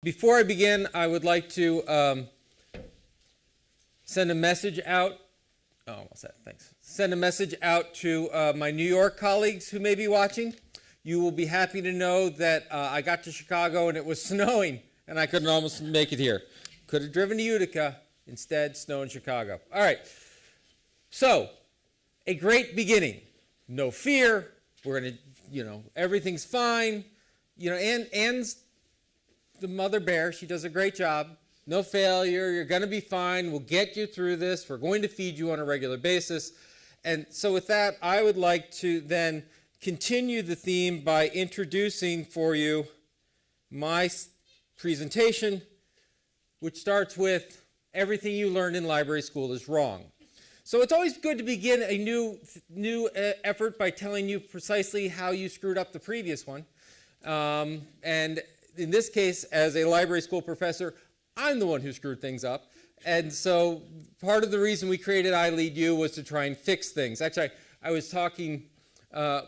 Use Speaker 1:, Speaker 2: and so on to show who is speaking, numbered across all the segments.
Speaker 1: Before I begin, I would like to send a message out. Oh, almost said, thanks. Send a message out to my New York colleagues who may be watching. You will be happy to know that I got to Chicago and it was snowing, and I couldn't almost make it here. Could have driven to Utica. Instead, snow in Chicago. All right. So, a great beginning. No fear. We're going to, everything's fine. Anne's the mother bear. She does a great job. No failure. You're going to be fine. We'll get you through this. We're going to feed you on a regular basis. And so with that, I would like to then continue the theme by introducing for you my presentation, which starts with everything you learned in library school is wrong. So it's always good to begin a new effort by telling you precisely how you screwed up the previous one. And in this case, as a library school professor, I'm the one who screwed things up. And so part of the reason we created ILEAD was to try and fix things. Actually, I was talking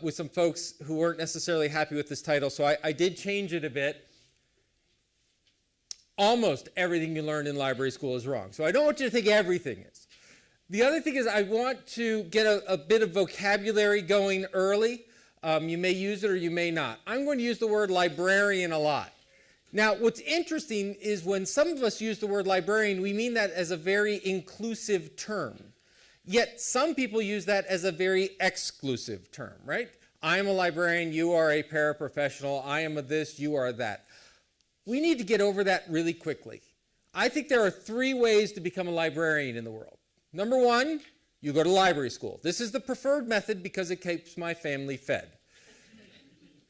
Speaker 1: with some folks who weren't necessarily happy with this title, so I did change it a bit. Almost everything you learned in library school is wrong. So I don't want you to think everything is. The other thing is I want to get a bit of vocabulary going early. You may use it or you may not. I'm going to use the word librarian a lot. Now, what's interesting is when some of us use the word librarian, we mean that as a very inclusive term. Yet some people use that as a very exclusive term, right? I'm a librarian, you are a paraprofessional, I am a this, you are that. We need to get over that really quickly. I think there are 3 ways to become a librarian in the world. Number 1, you go to library school. This is the preferred method because it keeps my family fed.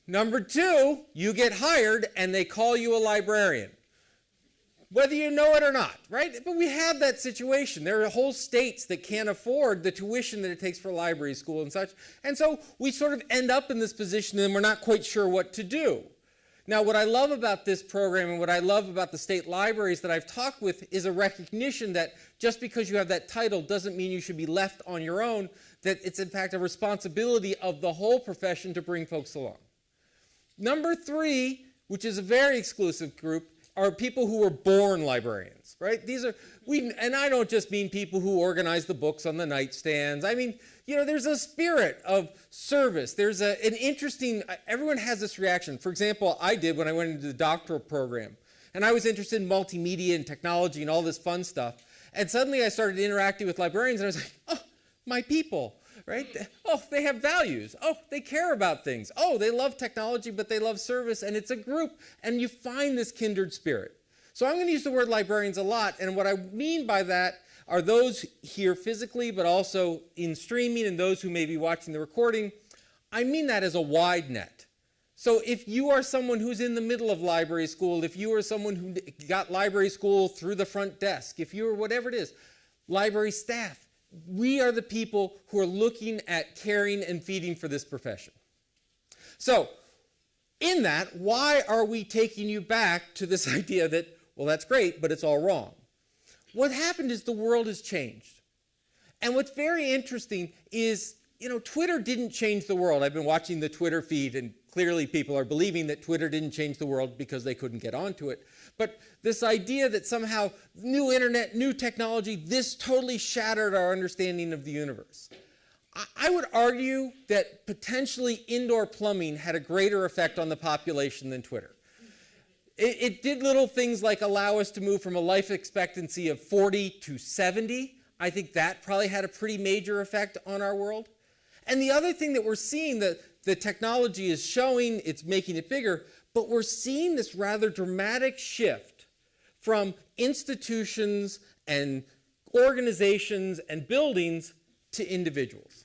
Speaker 1: Number 2, you get hired and they call you a librarian. Whether you know it or not, right? But we have that situation. There are whole states that can't afford the tuition that it takes for library school and such. And so we sort of end up in this position and we're not quite sure what to do. Now, what I love about this program and what I love about the state libraries that I've talked with is a recognition that just because you have that title doesn't mean you should be left on your own, that it's in fact a responsibility of the whole profession to bring folks along. Number 3, which is a very exclusive group, are people who were born librarians, right? These are, and I don't just mean people who organize the books on the nightstands. I mean, there's a spirit of service. There's an interesting, everyone has this reaction. For example, I did when I went into the doctoral program, and I was interested in multimedia and technology and all this fun stuff. And suddenly I started interacting with librarians, and I was like, oh, my people. Right? Oh, they have values. Oh, they care about things. Oh, they love technology, but they love service, and it's a group, and you find this kindred spirit. So I'm going to use the word librarians a lot, and what I mean by that are those here physically, but also in streaming, and those who may be watching the recording. I mean that as a wide net. So if you are someone who's in the middle of library school, if you are someone who got library school through the front desk, if you are whatever it is, library staff, we are the people who are looking at caring and feeding for this profession. So, in that, why are we taking you back to this idea that, well, that's great, but it's all wrong? What happened is the world has changed. And what's very interesting is, Twitter didn't change the world. I've been watching the Twitter feed, and clearly people are believing that Twitter didn't change the world because they couldn't get onto it. But this idea that somehow new internet, new technology, this totally shattered our understanding of the universe. I would argue that potentially indoor plumbing had a greater effect on the population than Twitter. It did little things like allow us to move from a life expectancy of 40 to 70. I think that probably had a pretty major effect on our world. And the other thing that we're seeing, that the technology is showing, it's making it bigger, but we're seeing this rather dramatic shift from institutions and organizations and buildings to individuals.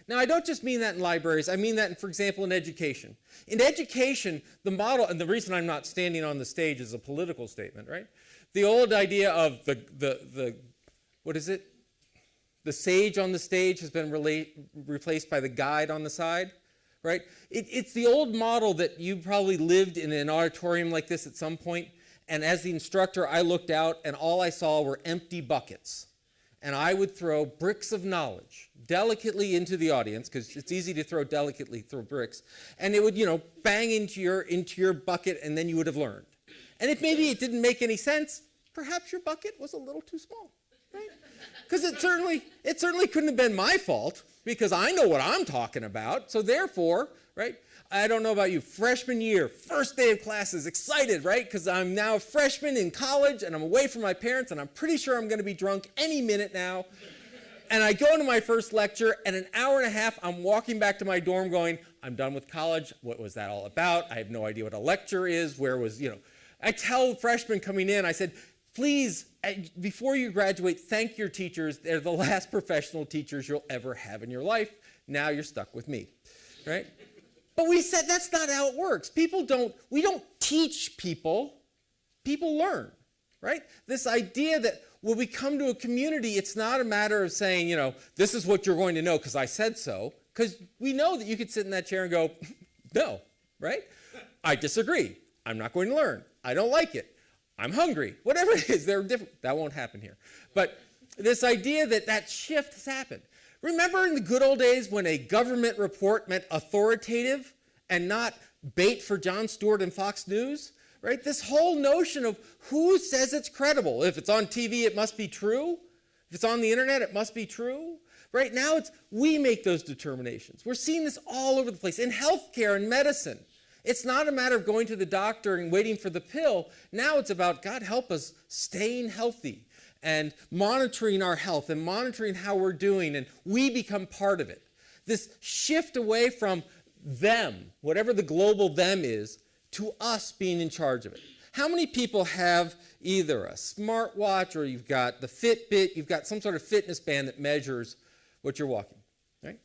Speaker 1: Now, I don't just mean that in libraries. I mean that, for example, in education. In education, the model, and the reason I'm not standing on the stage is a political statement, right? The old idea of what is it? The sage on the stage has been replaced by the guide on the side, right? It's the old model that you probably lived in an auditorium like this at some point, and as the instructor, I looked out and all I saw were empty buckets. And I would throw bricks of knowledge delicately into the audience, because it's easy to throw delicately through bricks, and it would, bang into your bucket, and then you would have learned. And if maybe it didn't make any sense, perhaps your bucket was a little too small, right? Because it certainly couldn't have been my fault, because I know what I'm talking about. So therefore, right, I don't know about you, freshman year, first day of classes, excited, right? Because I'm now a freshman in college and I'm away from my parents and I'm pretty sure I'm going to be drunk any minute now. And I go into my first lecture, and an hour and a half, I'm walking back to my dorm going, I'm done with college. What was that all about? I have no idea what a lecture is. Where was, I tell freshmen coming in, I said, please, before you graduate, thank your teachers. They're the last professional teachers you'll ever have in your life. Now you're stuck with me, right? But we said that's not how it works. We don't teach people. People learn, right? This idea that when we come to a community, it's not a matter of saying, this is what you're going to know because I said so. Because we know that you could sit in that chair and go, no, right? I disagree. I'm not going to learn. I don't like it. I'm hungry. Whatever it is, they're different. That won't happen here. But this idea that shift has happened. Remember in the good old days when a government report meant authoritative and not bait for Jon Stewart and Fox News? Right? This whole notion of who says it's credible. If it's on TV, it must be true. If it's on the internet, it must be true. Right now, we make those determinations. We're seeing this all over the place. In healthcare and medicine, it's not a matter of going to the doctor and waiting for the pill. Now it's about, God help us, staying healthy and monitoring our health and monitoring how we're doing, and we become part of it. This shift away from them, whatever the global them is, to us being in charge of it. How many people have either a smartwatch or you've got the Fitbit, you've got some sort of fitness band that measures what you're walking, right?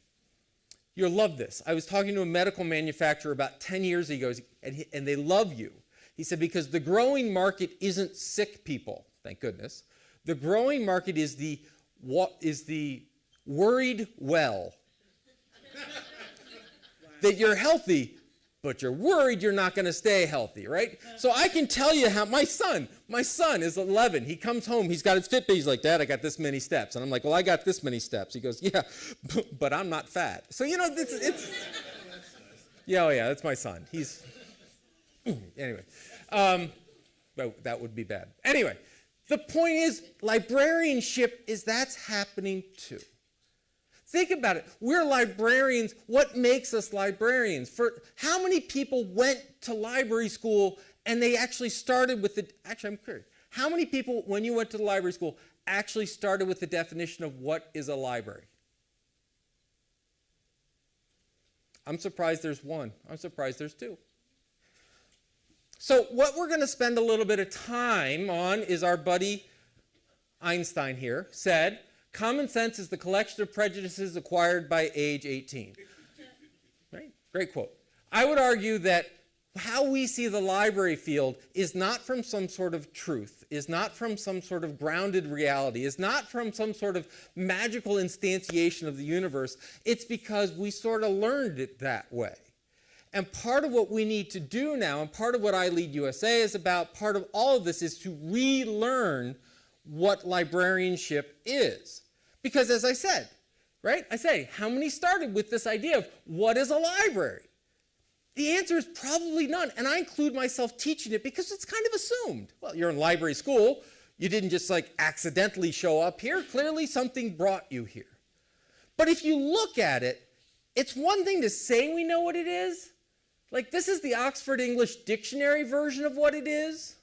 Speaker 1: You'll love this. I was talking to a medical manufacturer about 10 years ago, and they love you. He said, because the growing market isn't sick people, thank goodness. The growing market is the worried well. That you're healthy, but you're worried you're not going to stay healthy, right? So I can tell you how my son is 11. He comes home, he's got his Fitbit, he's like, Dad, I got this many steps. And I'm like, well, I got this many steps. He goes, yeah, but I'm not fat. So, it's yeah, that's my son. He's, anyway, that would be bad. Anyway, the point is, librarianship that's happening too. Think about it. We're librarians. What makes us librarians? For how many people went to library school and they actually started with actually, I'm curious. How many people, when you went to the library school, actually started with the definition of what is a library? I'm surprised there's one. I'm surprised there's two. So what we're going to spend a little bit of time on is our buddy Einstein here said, common sense is the collection of prejudices acquired by age 18. Right? Great quote. I would argue that how we see the library field is not from some sort of truth, is not from some sort of grounded reality, is not from some sort of magical instantiation of the universe. It's because we sort of learned it that way. And part of what we need to do now, and part of what ILEAD USA is about, part of all of this is to relearn what librarianship is. Because as I said, right, how many started with this idea of what is a library? The answer is probably none, and I include myself teaching it because it's kind of assumed. Well, you're in library school, you didn't just accidentally show up here, clearly something brought you here. But if you look at it, it's one thing to say we know what it is. This is the Oxford English Dictionary version of what it is.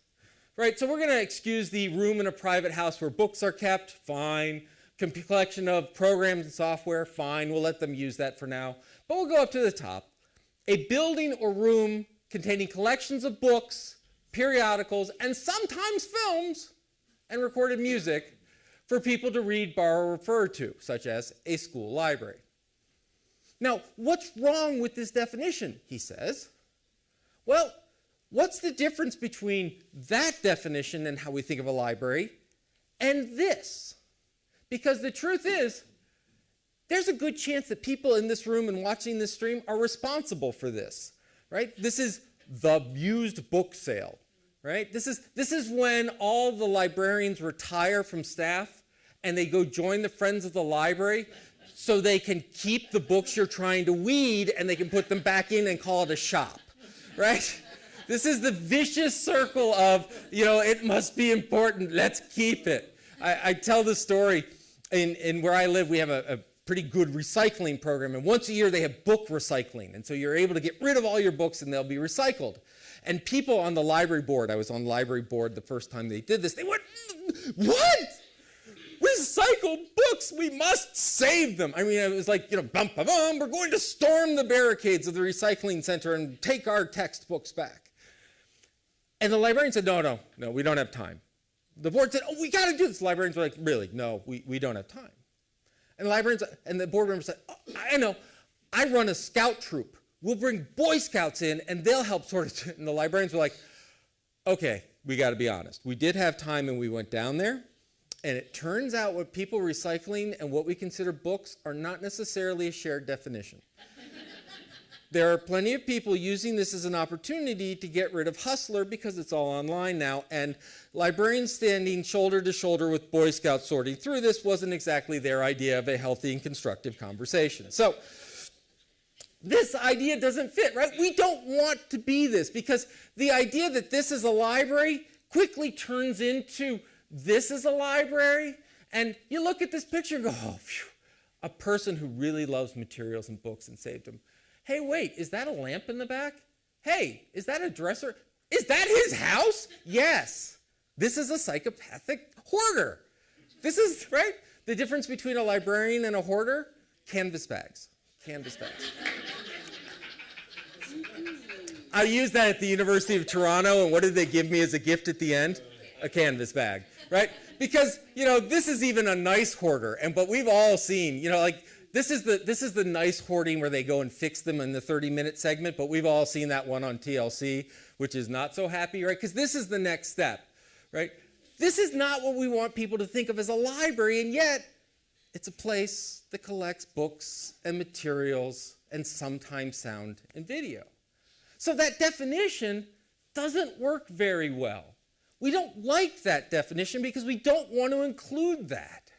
Speaker 1: Right, so we're going to excuse the room in a private house where books are kept, fine. Collection of programs and software, fine. We'll let them use that for now. But we'll go up to the top. A building or room containing collections of books, periodicals, and sometimes films and recorded music for people to read, borrow, or refer to, such as a school library. Now, what's wrong with this definition, he says? Well, what's the difference between that definition and how we think of a library and this? Because the truth is, there's a good chance that people in this room and watching this stream are responsible for this, right? This is the used book sale, right? This is when all the librarians retire from staff and they go join the Friends of the Library so they can keep the books you're trying to weed and they can put them back in and call it a shop, right? This is the vicious circle of, it must be important, let's keep it. I tell the story, in where I live, we have a pretty good recycling program, and once a year they have book recycling, and so you're able to get rid of all your books and they'll be recycled. And people on the library board, I was on the library board the first time they did this, they went, what? Recycled books, we must save them. I mean, it was like, bum, bum, bum, we're going to storm the barricades of the recycling center and take our textbooks back. And the librarian said, no, we don't have time. The board said, we got to do this. The librarians were like, really? No, we don't have time. And the librarians and the board members said, I know, I run a scout troop. We'll bring Boy Scouts in and they'll help sort it. And the librarians were like, okay, we got to be honest. We did have time and we went down there. And it turns out what people recycling and what we consider books are not necessarily a shared definition. There are plenty of people using this as an opportunity to get rid of Hustler because it's all online now, and librarians standing shoulder to shoulder with Boy Scouts sorting through this wasn't exactly their idea of a healthy and constructive conversation. So this idea doesn't fit, right? We don't want to be this, because the idea that this is a library quickly turns into this is a library, and you look at this picture and go, oh, phew, a person who really loves materials and books and saved them. Hey, wait, is that a lamp in the back? Hey, is that a dresser? Is that his house? Yes. This is a psychopathic hoarder. This is, right? The difference between a librarian and a hoarder? Canvas bags. Canvas bags. I used that at the University of Toronto, and what did they give me as a gift at the end? A canvas bag, right? Because, this is even a nice hoarder, but we've all seen, this is the nice hoarding where they go and fix them in the 30-minute segment, but we've all seen that one on TLC, which is not so happy, right? Because this is the next step, right? This is not what we want people to think of as a library, and yet it's a place that collects books and materials and sometimes sound and video. So that definition doesn't work very well. We don't like that definition because we don't want to include that,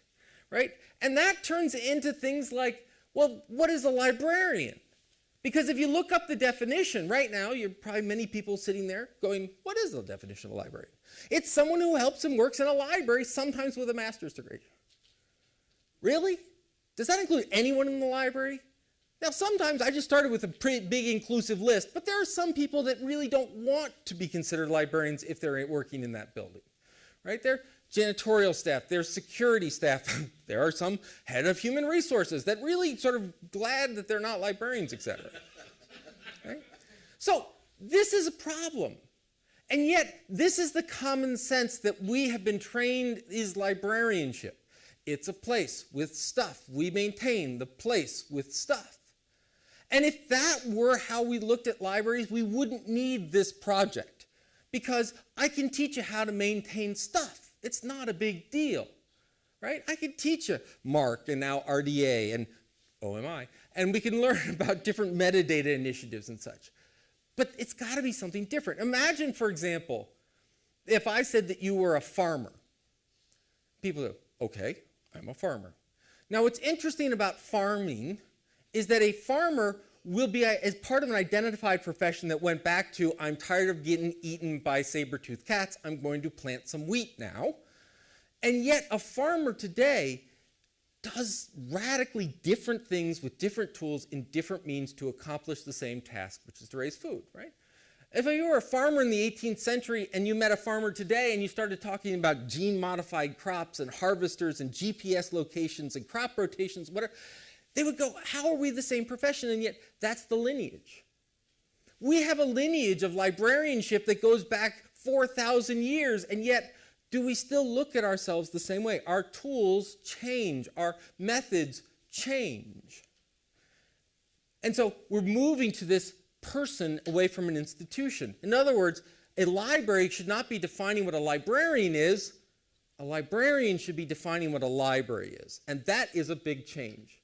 Speaker 1: right? And that turns into things like, well, what is a librarian? Because if you look up the definition right now, you're probably many people sitting there going, what is the definition of a librarian? It's someone who helps and works in a library, sometimes with a master's degree. Really? Does that include anyone in the library? Now, sometimes I just started with a pretty big inclusive list, but there are some people that really don't want to be considered librarians if they're working in that building, right? They're janitorial staff, there's security staff, there are some head of human resources that really sort of glad that they're not librarians, etc. Right? So this is a problem. And yet, this is the common sense that we have been trained is librarianship. It's a place with stuff. We maintain the place with stuff. And if that were how we looked at libraries, we wouldn't need this project, because I can teach you how to maintain stuff. It's not a big deal, right? I can teach you MARC and now RDA and OMI, and we can learn about different metadata initiatives and such. But it's got to be something different. Imagine, for example, if I said that you were a farmer. People go, okay, I'm a farmer. Now, what's interesting about farming is that a farmer will be as part of an identified profession that went back to, I'm tired of getting eaten by saber-toothed cats, I'm going to plant some wheat now. And yet a farmer today does radically different things with different tools in different means to accomplish the same task, which is to raise food, right? If you were a farmer in the 18th century and you met a farmer today and you started talking about gene-modified crops and harvesters and GPS locations and crop rotations, whatever, they would go, how are we the same profession? And yet, that's the lineage. We have a lineage of librarianship that goes back 4,000 years, and yet, do we still look at ourselves the same way? Our tools change. Our methods change. And so, we're moving to this person away from an institution. In other words, a library should not be defining what a librarian is. A librarian should be defining what a library is. And that is a big change.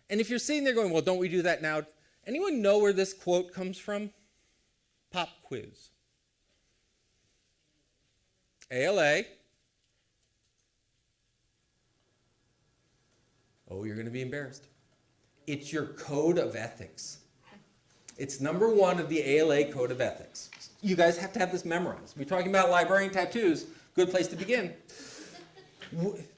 Speaker 1: And if you're sitting there going, well, don't we do that now? Anyone know where this quote comes from? Pop quiz. ALA. Oh, you're going to be embarrassed. It's your code of ethics. It's number 1 of the ALA Code of Ethics. You guys have to have this memorized. We're talking about librarian tattoos. Good place to begin.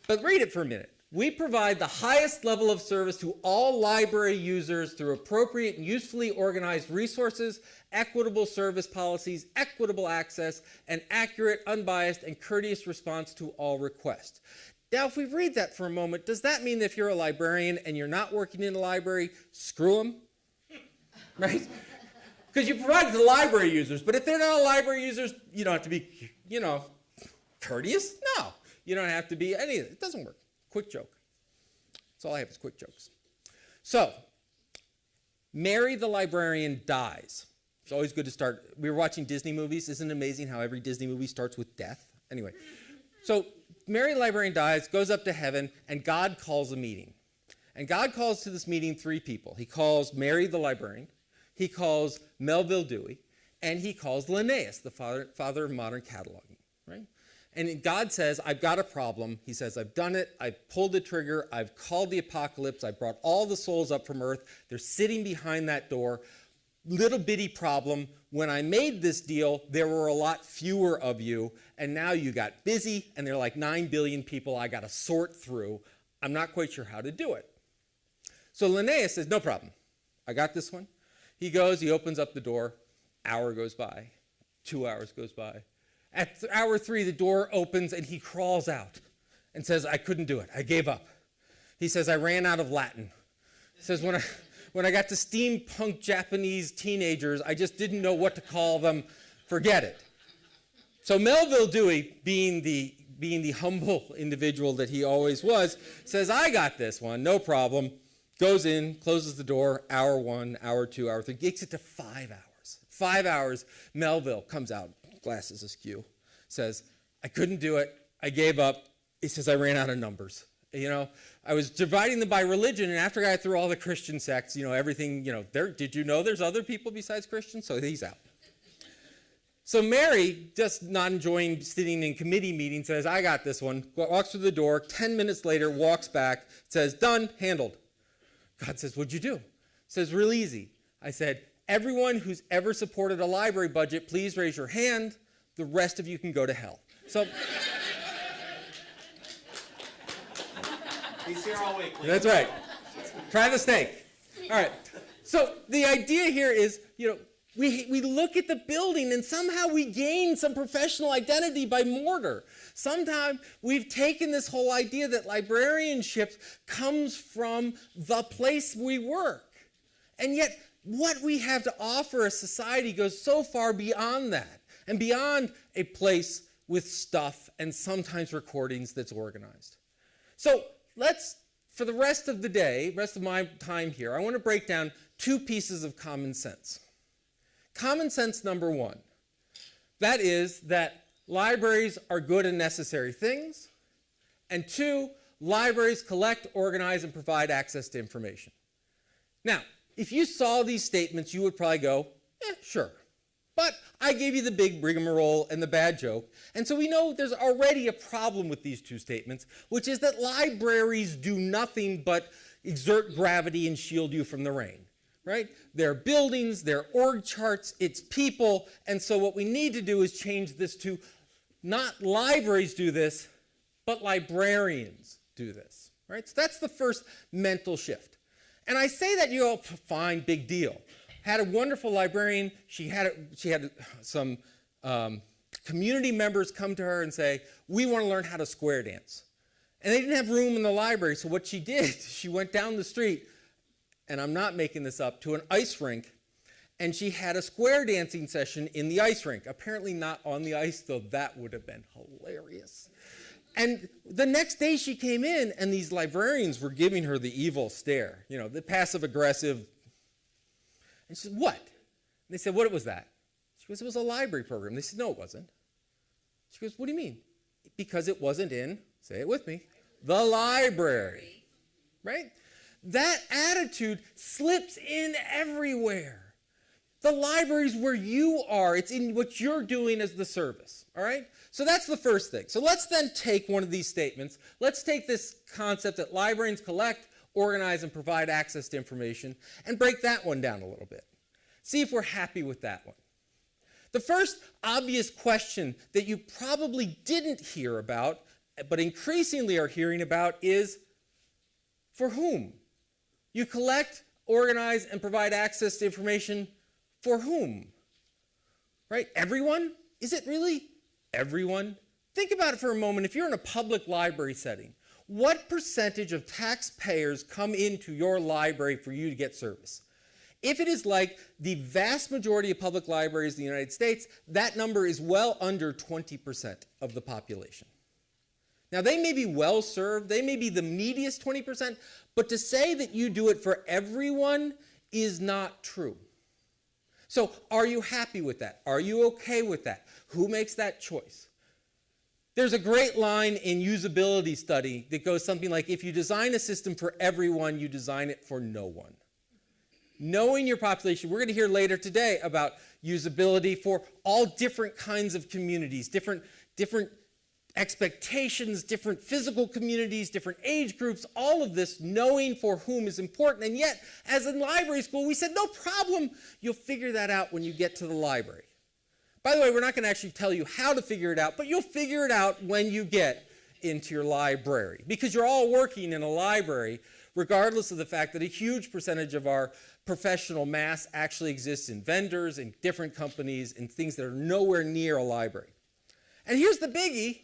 Speaker 1: But read it for a minute. We provide the highest level of service to all library users through appropriate and usefully organized resources, equitable service policies, equitable access, and accurate, unbiased, and courteous response to all requests. Now, if we read that for a moment, does that mean that if you're a librarian and you're not working in a library, screw them? Right? Because you provide it to library users, but if they're not library users, you don't have to be, courteous? No. You don't have to be any of it. It doesn't work. Quick joke. That's all I have is quick jokes. So, Mary the librarian dies. It's always good to start. We were watching Disney movies. Isn't it amazing how every Disney movie starts with death? Anyway, so Mary the librarian dies, goes up to heaven, and God calls a meeting. And God calls to this meeting 3 people. He calls Mary the librarian, he calls Melville Dewey, and he calls Linnaeus, the father of modern cataloging, right? And God says, I've got a problem. He says, I've done it. I've pulled the trigger. I've called the apocalypse. I brought all the souls up from earth. They're sitting behind that door. Little bitty problem. When I made this deal, there were a lot fewer of you, and now you got busy, and there are like 9 billion people I got to sort through. I'm not quite sure how to do it. So Linnaeus says, no problem. I got this one. He goes, he opens up the door. Hour goes by. 2 hours goes by. At hour 3, the door opens and he crawls out and says, I couldn't do it. I gave up. He says, I ran out of Latin. He says, when I got to steampunk Japanese teenagers, I just didn't know what to call them. Forget it. So Melville Dewey, being the humble individual that he always was, says, I got this one, no problem. Goes in, closes the door, hour 1, hour 2, hour 3, gets it to 5 hours. 5 hours, Melville comes out. Glasses askew, says, I couldn't do it. I gave up. He says, I ran out of numbers. I was dividing them by religion, and after I got through all the Christian sects, everything, did you know there's other people besides Christians? So he's out. So Mary, just not enjoying sitting in committee meetings, says, I got this one, walks through the door, 10 minutes later, walks back, says, done, handled. God says, what'd you do? Says, real easy. I said, everyone who's ever supported a library budget, please raise your hand. The rest of you can go to hell. So
Speaker 2: he's here all week.
Speaker 1: That's right. Try the steak. All right. So the idea here is, we look at the building and somehow we gain some professional identity by mortar. Sometimes we've taken this whole idea that librarianship comes from the place we work. And yet, what we have to offer as society goes so far beyond that and beyond a place with stuff and sometimes recordings that's organized. So for the rest of the day, rest of my time here, I want to break down 2 pieces of common sense. Common sense number 1, that is that libraries are good and necessary things, and 2, libraries collect, organize, and provide access to information. Now, if you saw these statements, you would probably go, sure. But I gave you the big rigmarole and the bad joke, and so we know there's already a problem with these 2 statements, which is that libraries do nothing but exert gravity and shield you from the rain, right? They're buildings, they're org charts, it's people, and so what we need to do is change this to not libraries do this, but librarians do this, right? So that's the first mental shift. And I say that, you go, fine, big deal. Had a wonderful librarian. She had some community members come to her and say, we want to learn how to square dance. And they didn't have room in the library, so what she did, she went down the street, and I'm not making this up, to an ice rink, and she had a square dancing session in the ice rink. Apparently not on the ice, though that would have been hilarious. And the next day she came in, and these librarians were giving her the evil stare, the passive-aggressive. And she said, what? And they said, what was that? She goes, it was a library program. They said, no, it wasn't. She goes, what do you mean? Because it wasn't in, say it with me, the library, right? That attitude slips in everywhere. The library's where you are. It's in what you're doing as the service, all right? So that's the first thing. So let's then take one of these statements. Let's take this concept that librarians collect, organize, and provide access to information and break that one down a little bit. See if we're happy with that one. The first obvious question that you probably didn't hear about, but increasingly are hearing about, is for whom? You collect, organize, and provide access to information for whom? Right? Everyone? Is it really everyone? Think about it for a moment. If you're in a public library setting, what percentage of taxpayers come into your library for you to get service? If it is like the vast majority of public libraries in the United States, that number is well under 20% of the population. Now, they may be well served, they may be the neediest 20%, but to say that you do it for everyone is not true. So, are you happy with that? Are you okay with that? Who makes that choice? There's a great line in usability study that goes something like, if you design a system for everyone, you design it for no one. Knowing your population, we're going to hear later today about usability for all different kinds of communities, different expectations, different physical communities, different age groups, all of this, knowing for whom is important. And yet, as in library school, we said, no problem, you'll figure that out when you get to the library. By the way, we're not going to actually tell you how to figure it out, but you'll figure it out when you get into your library, because you're all working in a library, regardless of the fact that a huge percentage of our professional mass actually exists in vendors, in different companies, in things that are nowhere near a library. And here's the biggie.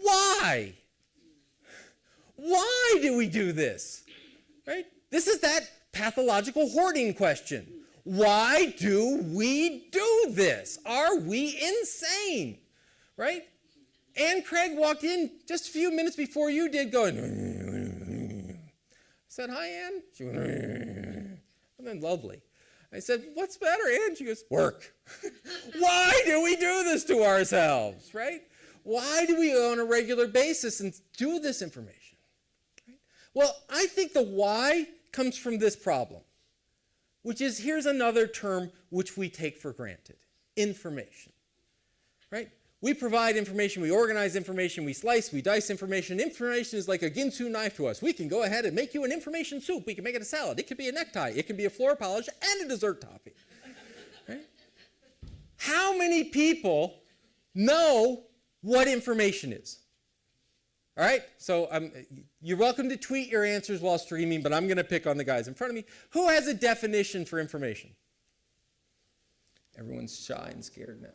Speaker 1: Why? Why do we do this? Right? This is that pathological hoarding question. Why do we do this? Are we insane? Right? Ann Craig walked in just a few minutes before you did going, I said, hi, Ann. She went, and then lovely. I said, what's better, Ann? She goes, work. Why do we do this to ourselves, right? Why do we on a regular basis and do this information? Right? Well, I think the why comes from this problem, which is, here's another term which we take for granted, information, right? We provide information, we organize information, we slice, we dice information. Information is like a Ginsu knife to us. We can go ahead and make you an information soup. We can make it a salad. It could be a necktie. It can be a floor polish and a dessert topping. Right? How many people know what information is? All right? So you're welcome to tweet your answers while streaming, but I'm going to pick on the guys in front of me. Who has a definition for information? Everyone's shy and scared now.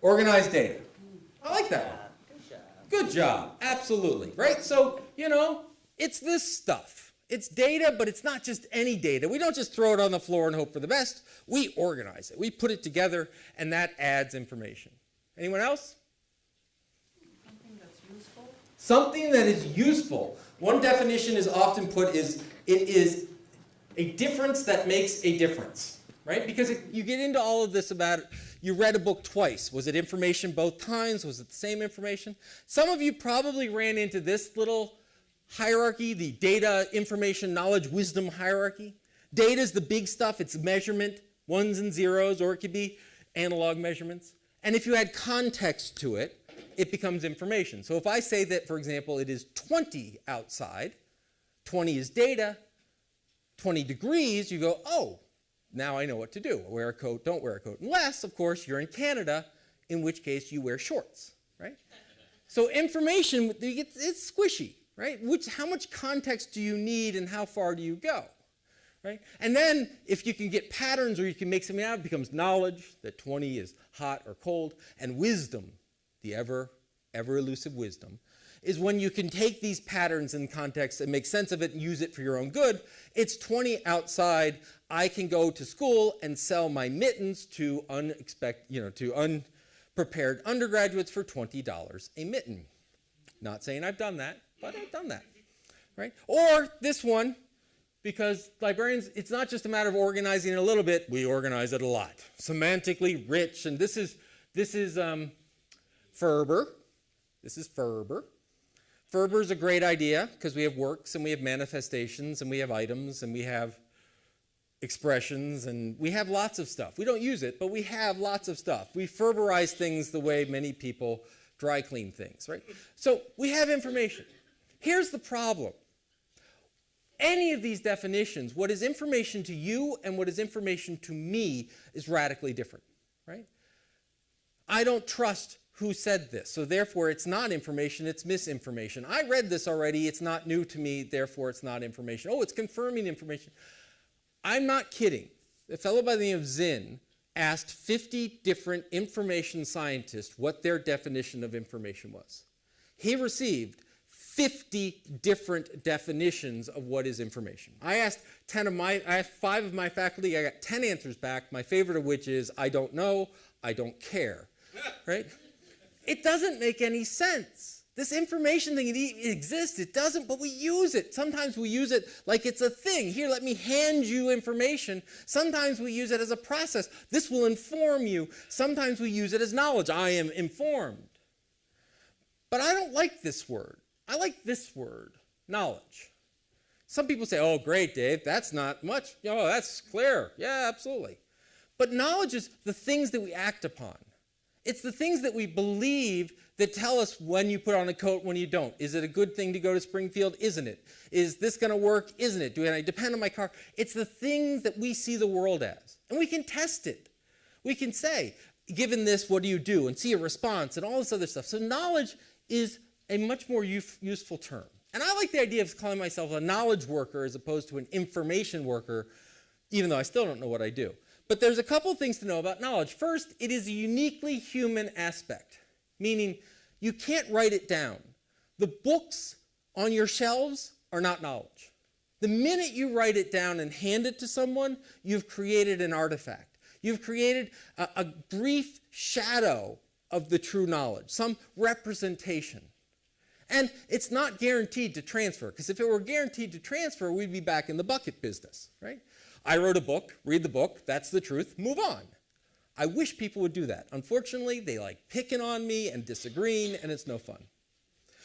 Speaker 1: Organized data. I like that one. Good job. Absolutely. Right? So, it's this stuff. It's data, but it's not just any data. We don't just throw it on the floor and hope for the best. We organize it. We put it together, and that adds information. Anyone else?
Speaker 2: Something that's useful.
Speaker 1: Something that is useful. One definition is often put is, it is a difference that makes a difference. Right? Because you get into all of this about, you read a book twice. Was it information both times? Was it the same information? Some of you probably ran into this little hierarchy, the data, information, knowledge, wisdom hierarchy. Data is the big stuff. It's measurement, ones and zeros, or it could be analog measurements. And if you add context to it, it becomes information. So if I say that, for example, it is 20 outside, 20 is data, 20 degrees, you go, oh, now I know what to do. Wear a coat, don't wear a coat. Unless, of course, you're in Canada, in which case you wear shorts, right? So information, it's squishy, right? How much context do you need and how far do you go, right? And then if you can get patterns or you can make something out, it becomes knowledge, that 20 is hot or cold, and wisdom, the ever elusive wisdom, is when you can take these patterns in context and make sense of it and use it for your own good. It's 20 outside. I can go to school and sell my mittens to unprepared undergraduates for $20 a mitten. Not saying I've done that, but I've done that, right? Or this one, because librarians, it's not just a matter of organizing it a little bit, we organize it a lot. Semantically rich, and this is Ferber. This is Ferber. Ferber is a great idea because we have works and we have manifestations and we have items and we have expressions and we have lots of stuff. We don't use it, but we have lots of stuff. We Ferberize things the way many people dry clean things, right? So we have information. Here's the problem. any of these definitions, what is information to you and what is information to me is radically different, right? I don't trust who said this, so therefore it's not information, it's misinformation. I read this already, it's not new to me, therefore it's not information. Oh, it's confirming information. I'm not kidding. A fellow by the name of Zinn asked 50 different information scientists what their definition of information was. He received 50 different definitions of what is information. I asked 5 of my faculty, I got 10 answers back, my favorite of which is, I don't know, I don't care, right? It doesn't make any sense. This information thing, it exists, it doesn't, but we use it. Sometimes we use it like it's a thing. Here, let me hand you information. Sometimes we use it as a process. This will inform you. Sometimes we use it as knowledge. I am informed. But I don't like this word. I like this word, knowledge. Some people say, oh, great, Dave, that's not much. Oh, that's clear. Yeah, absolutely. But knowledge is the things that we act upon. It's the things that we believe that tell us when you put on a coat, when you don't. Is it a good thing to go to Springfield? Isn't it? Is this going to work? Isn't it? Do I depend on my car? It's the things that we see the world as. And we can test it. We can say, given this, what do you do? And see a response and all this other stuff. So knowledge is a much more useful term. And I like the idea of calling myself a knowledge worker as opposed to an information worker, even though I still don't know what I do. But there's a couple of things to know about knowledge. First, it is a uniquely human aspect, meaning you can't write it down. The books on your shelves are not knowledge. The minute you write it down and hand it to someone, you've created an artifact. You've created a brief shadow of the true knowledge, some representation. And it's not guaranteed to transfer, because if it were guaranteed to transfer, we'd be back in the bucket business, right? I wrote a book, read the book, that's the truth, move on. I wish people would do that. Unfortunately, they like picking on me and disagreeing, and it's no fun.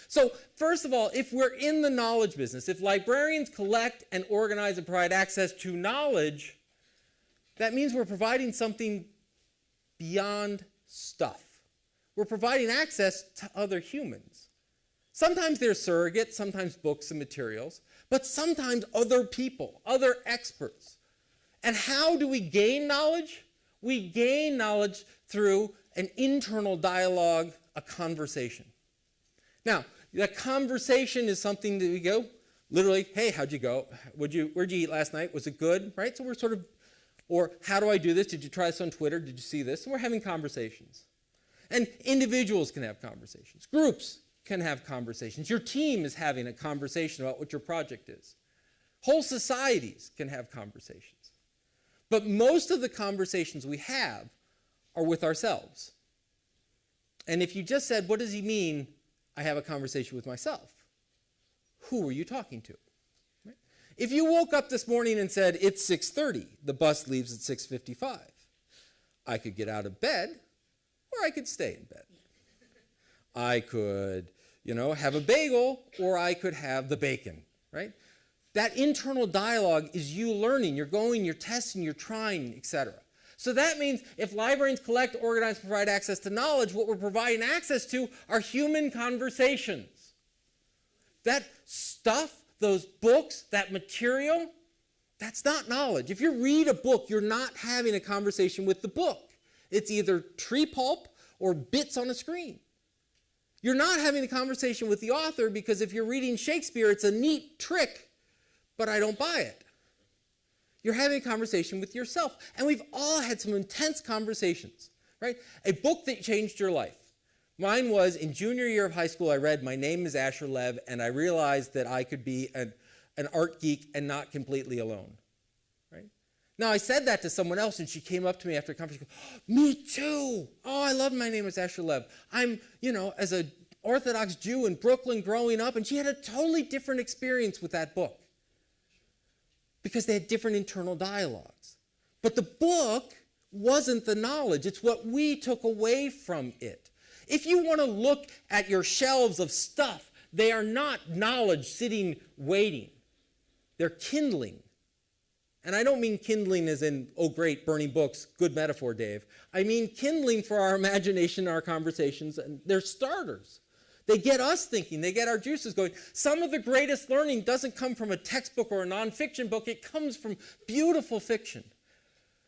Speaker 1: So first of all, if we're in the knowledge business, if librarians collect and organize and provide access to knowledge, that means we're providing something beyond stuff. We're providing access to other humans. Sometimes they're surrogates, sometimes books and materials, but sometimes other people, other experts. And how do we gain knowledge? We gain knowledge through an internal dialogue, a conversation. Now, the conversation is something that we go, literally, hey, how'd you go? Where'd you eat last night? Was it good? Right? So we're sort of, or how do I do this? Did you try this on Twitter? Did you see this? And we're having conversations. And individuals can have conversations. Groups can have conversations. Your team is having a conversation about what your project is. Whole societies can have conversations. But most of the conversations we have are with ourselves. And if you just said, what does he mean, I have a conversation with myself? Who are you talking to? Right? If you woke up this morning and said, it's 6:30, the bus leaves at 6:55, I could get out of bed or I could stay in bed. I could, have a bagel, or I could have the bacon, right? That internal dialogue is you learning. You're going, you're testing, you're trying, etc. So that means if librarians collect, organize, provide access to knowledge, what we're providing access to are human conversations. That stuff, those books, that material, that's not knowledge. If you read a book, you're not having a conversation with the book. It's either tree pulp or bits on a screen. You're not having a conversation with the author because if you're reading Shakespeare, it's a neat trick, but I don't buy it. You're having a conversation with yourself. And we've all had some intense conversations, right? A book that changed your life. Mine was in junior year of high school, I read My Name is Asher Lev, and I realized that I could be an art geek and not completely alone, right? Now, I said that to someone else, and she came up to me after a conversation, me too. Oh, I love My Name is Asher Lev. I'm, as an Orthodox Jew in Brooklyn growing up, and she had a totally different experience with that book because they had different internal dialogues. But the book wasn't the knowledge. It's what we took away from it. If you want to look at your shelves of stuff, they are not knowledge sitting waiting. They're kindling. And I don't mean kindling as in, oh great, burning books, good metaphor, Dave. I mean kindling for our imagination, our conversations, and they're starters. They get us thinking. They get our juices going. Some of the greatest learning doesn't come from a textbook or a nonfiction book. It comes from beautiful fiction.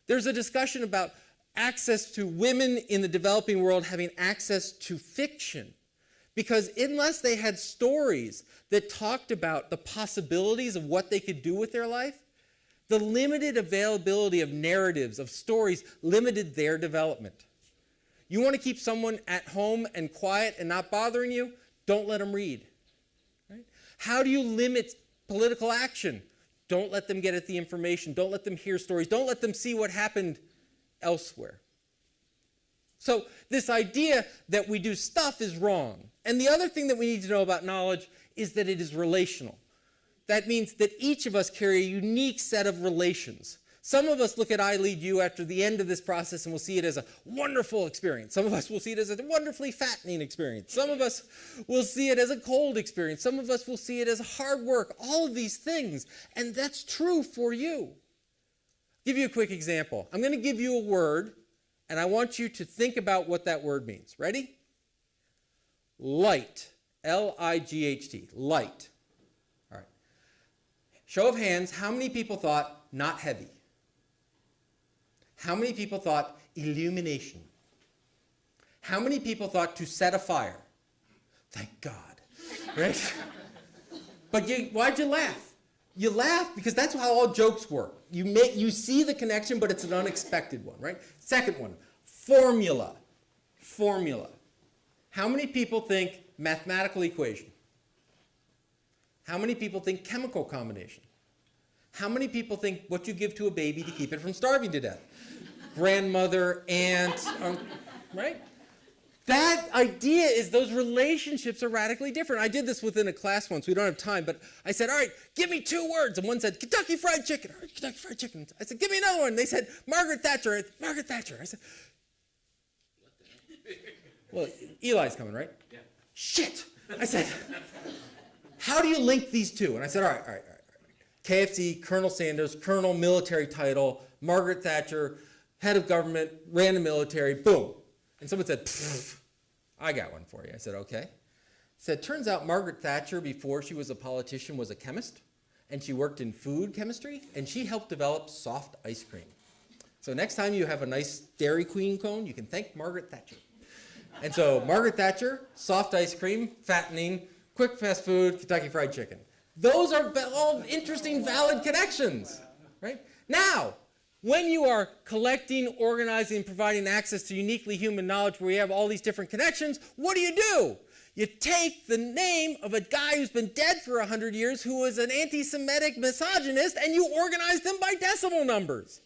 Speaker 1: There's a discussion about access to women in the developing world having access to fiction. Because unless they had stories that talked about the possibilities of what they could do with their life, the limited availability of narratives, of stories, limited their development. You want to keep someone at home and quiet and not bothering you? Don't let them read. Right? How do you limit political action? Don't let them get at the information. Don't let them hear stories. Don't let them see what happened elsewhere. So this idea that we do stuff is wrong. And the other thing that we need to know about knowledge is that it is relational. That means that each of us carry a unique set of relations. Some of us look at ILEAD after the end of this process and will see it as a wonderful experience. Some of us will see it as a wonderfully fattening experience. Some of us will see it as a cold experience. Some of us will see it as hard work. All of these things. And that's true for you. I'll give you a quick example. I'm going to give you a word, and I want you to think about what that word means. Ready? Light. L-I-G-H-T. Light. All right. Show of hands, how many people thought not heavy? How many people thought illumination? How many people thought to set a fire? Thank God. Right? But why'd you laugh? You laugh because that's how all jokes work. You see the connection, but it's an unexpected one, right? Second one, formula. Formula. How many people think mathematical equation? How many people think chemical combination? How many people think what you give to a baby to keep it from starving to death? Grandmother, aunt, right? That idea is those relationships are radically different. I did this within a class once. We don't have time, but I said, all right, give me 2 words. And one said, Kentucky Fried Chicken. All right, Kentucky Fried Chicken. I said, give me another one. They said, Margaret Thatcher. Margaret Thatcher. I said, well, Eli's coming, right? Yeah. Shit. I said, how do you link these two? And I said, all right. KFC, Colonel Sanders, Colonel, military title, Margaret Thatcher, head of government, ran the military, boom. And someone said, I got one for you. I said, okay. Said, turns out Margaret Thatcher, before she was a politician, was a chemist, and she worked in food chemistry, and she helped develop soft ice cream. So next time you have a nice Dairy Queen cone, you can thank Margaret Thatcher. And so Margaret Thatcher, soft ice cream, fattening, quick fast food, Kentucky Fried Chicken. Those are all interesting, valid connections, right? Now, when you are collecting, organizing, providing access to uniquely human knowledge where you have all these different connections, what do? You take the name of a guy who's been dead for 100 years who was an anti-Semitic misogynist and you organize them by decimal numbers.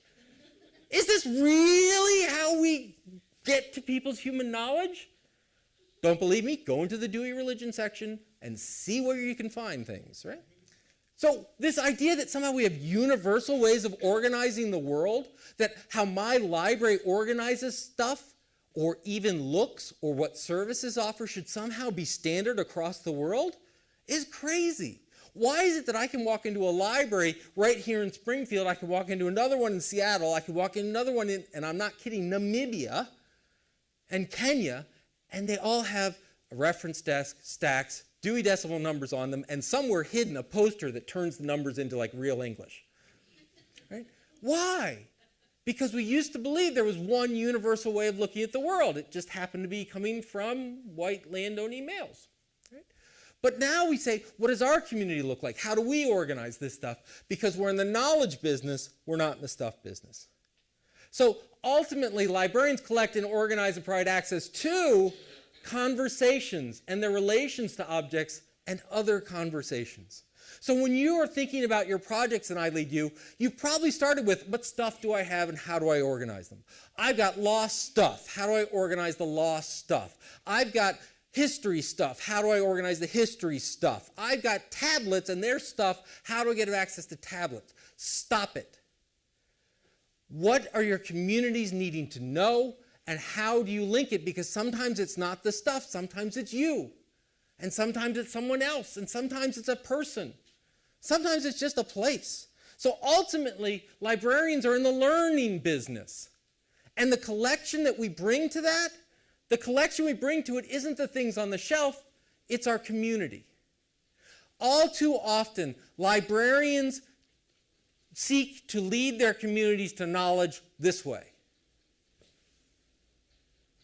Speaker 1: Is this really how we get to people's human knowledge? Don't believe me? Go into the Dewey Religion section and see where you can find things, right? So this idea that somehow we have universal ways of organizing the world, that how my library organizes stuff or even looks or what services offer should somehow be standard across the world is crazy. Why is it that I can walk into a library right here in Springfield, I can walk into another one in Seattle, I can walk into another one in, and I'm not kidding, Namibia and Kenya, and they all have a reference desk, stacks, Dewey Decimal numbers on them, and somewhere hidden a poster that turns the numbers into like real English. Right? Why? Because we used to believe there was one universal way of looking at the world. It just happened to be coming from white landowning males. Right? But now we say, what does our community look like? How do we organize this stuff? Because we're in the knowledge business, we're not in the stuff business. So ultimately, librarians collect and organize and provide access to conversations and their relations to objects and other conversations. So when you are thinking about your projects in ILEAD, you've probably started with what stuff do I have and how do I organize them? I've got lost stuff. How do I organize the lost stuff? I've got history stuff. How do I organize the history stuff? I've got tablets and their stuff. How do I get access to tablets? Stop it. What are your communities needing to know? And how do you link it? Because sometimes it's not the stuff, sometimes it's you. And sometimes it's someone else, and sometimes it's a person. Sometimes it's just a place. So ultimately, librarians are in the learning business. And the collection that we bring to that, the collection we bring to it isn't the things on the shelf, It's our community. All too often, librarians seek to lead their communities to knowledge this way.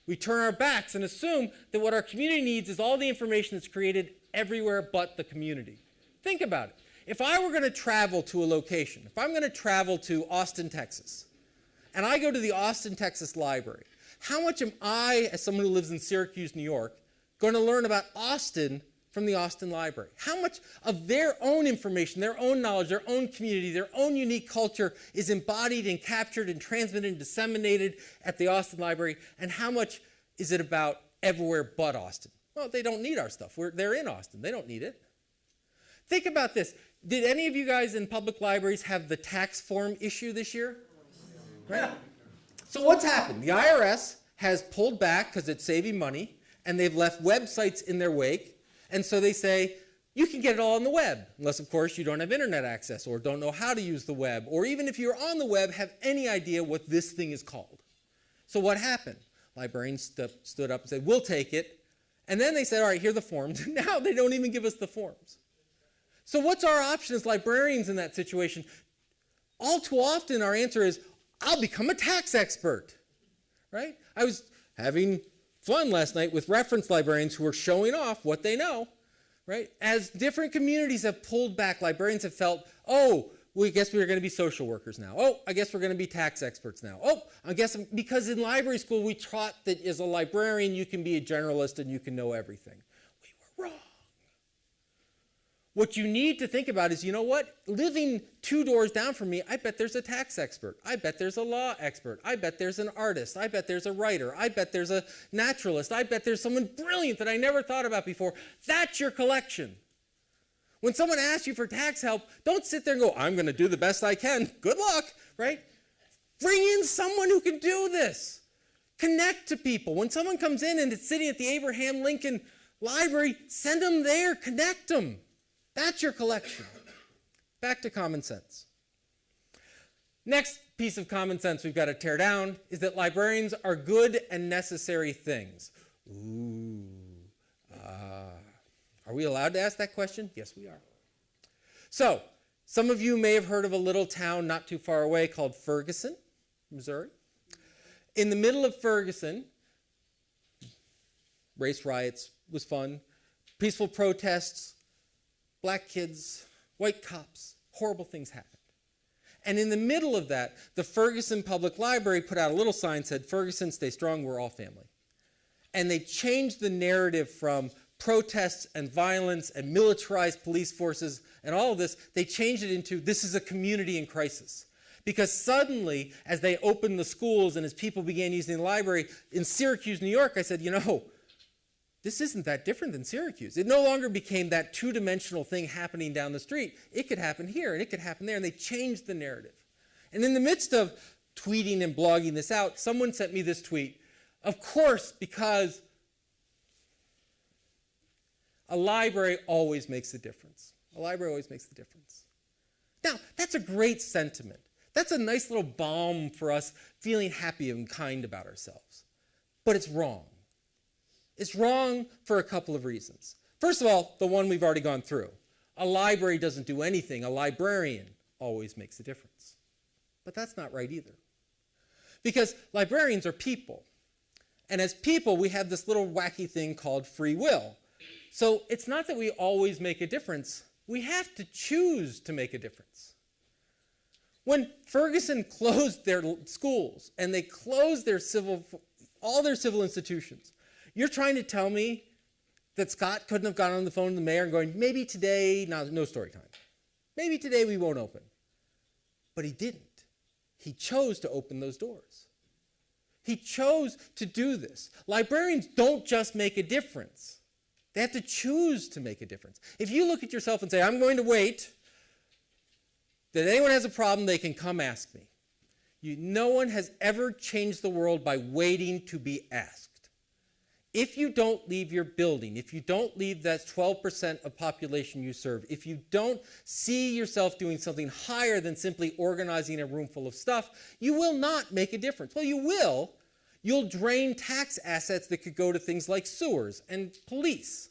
Speaker 1: We turn our backs and assume that what our community needs is all the information that's created everywhere but the community. Think about it. If I were going to travel to a location, if I'm going to travel to Austin, Texas, and I go to the Austin, Texas library, how much am I, as someone who lives in Syracuse, New York, going to learn about Austin from the Austin Library? How much of their own information, their own knowledge, their own community, their own unique culture is embodied and captured and transmitted and disseminated at the Austin Library, and how much is it about everywhere but Austin? Well, they don't need our stuff. They're in Austin. They don't need it. Think about this. Did any of you guys in public libraries have the tax form issue this year? Right? So what's happened? The IRS has pulled back because it's saving money, and they've left websites in their wake. And so they say, you can get it all on the web, unless, of course, you don't have internet access or don't know how to use the web, or even if you're on the web, have any idea what this thing is called. So what happened? Librarians stood up and said, we'll take it. And then they said, all right, here are the forms. Now they don't even give us the forms. So what's our option as librarians in that situation? All too often, our answer is, I'll become a tax expert, right? I was having fun last night with reference librarians who were showing off what they know, right? As different communities have pulled back, librarians have felt, oh, we guess we're going to be social workers now. Oh, I guess we're going to be tax experts now. Oh, I guess because in library school we taught that as a librarian you can be a generalist and you can know everything. We were wrong. What you need to think about is, you know what? Living 2 doors down from me, I bet there's a tax expert. I bet there's a law expert. I bet there's an artist. I bet there's a writer. I bet there's a naturalist. I bet there's someone brilliant that I never thought about before. That's your collection. When someone asks you for tax help, don't sit there and go, I'm going to do the best I can. Good luck, right? Bring in someone who can do this. Connect to people. When someone comes in and it's sitting at the Abraham Lincoln Library, send them there. Connect them. That's your collection. Back to common sense. Next piece of common sense we've got to tear down is that librarians are good and necessary things. Are we allowed to ask that question? Yes, we are. So, some of you may have heard of a little town not too far away called Ferguson, Missouri. In the middle of Ferguson, race riots was fun, peaceful protests, black kids, white cops, horrible things happened. And in the middle of that, the Ferguson Public Library put out a little sign that said, Ferguson, stay strong, we're all family. And they changed the narrative from protests and violence and militarized police forces and all of this, they changed it into, this is a community in crisis. Because suddenly, as they opened the schools and as people began using the library, in Syracuse, New York, I said, you know, this isn't that different than Syracuse. It no longer became that two-dimensional thing happening down the street. It could happen here and it could happen there, and they changed the narrative. And in the midst of tweeting and blogging this out, someone sent me this tweet. Of course, because a library always makes a difference. A library always makes the difference. Now, that's a great sentiment. That's a nice little balm for us feeling happy and kind about ourselves. But it's wrong. It's wrong for a couple of reasons. First of all, the one we've already gone through. A library doesn't do anything. A librarian always makes a difference. But that's not right either. Because librarians are people. And as people, we have this little wacky thing called free will. So it's not that we always make a difference. We have to choose to make a difference. When Ferguson closed their schools and they closed all their civil institutions, you're trying to tell me that Scott couldn't have gotten on the phone to the mayor and going, maybe today, no story time. Maybe today we won't open. But he didn't. He chose to open those doors. He chose to do this. Librarians don't just make a difference. They have to choose to make a difference. If you look at yourself and say, I'm going to wait, that anyone has a problem, they can come ask me. No one has ever changed the world by waiting to be asked. If you don't leave your building, if you don't leave that 12% of population you serve, if you don't see yourself doing something higher than simply organizing a room full of stuff, you will not make a difference. Well, you will. You'll drain tax assets that could go to things like sewers and police.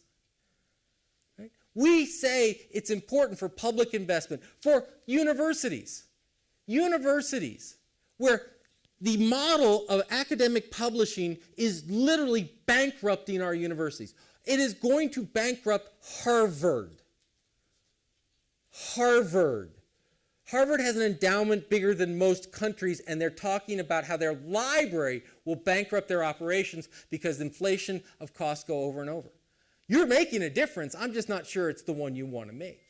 Speaker 1: We say it's important for public investment, for universities, where the model of academic publishing is literally bankrupting our universities. It is going to bankrupt Harvard. Harvard has an endowment bigger than most countries, and they're talking about how their library will bankrupt their operations because inflation of costs go over and over. You're making a difference. I'm just not sure it's the one you want to make,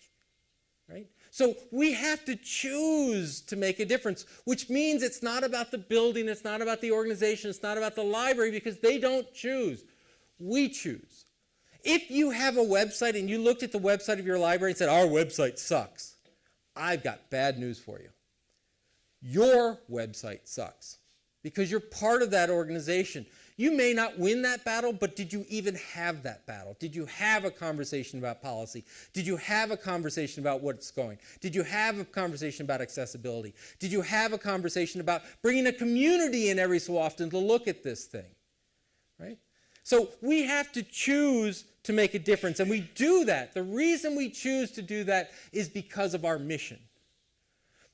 Speaker 1: right? So we have to choose to make a difference, which means it's not about the building, it's not about the organization, it's not about the library, because they don't choose. We choose. If you have a website and you looked at the website of your library and said, our website sucks, I've got bad news for you. Your website sucks because you're part of that organization. You may not win that battle, but did you even have that battle? Did you have a conversation about policy? Did you have a conversation about what's going? Did you have a conversation about accessibility? Did you have a conversation about bringing a community in every so often to look at this thing, right? So we have to choose to make a difference, and we do that. The reason we choose to do that is because of our mission.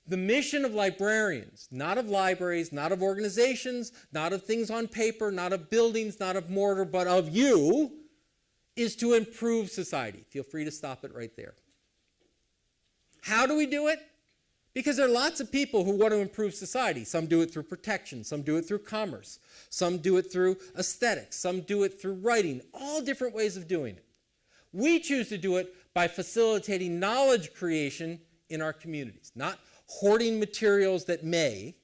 Speaker 1: The mission of librarians, not of libraries, not of organizations, not of things on paper, not of buildings, not of mortar, but of you, is to improve society. Feel free to stop it right there. How do we do it? Because there are lots of people who want to improve society. Some do it through protection, some do it through commerce, some do it through aesthetics, some do it through writing, all different ways of doing it. We choose to do it by facilitating knowledge creation in our communities, not hoarding materials that may,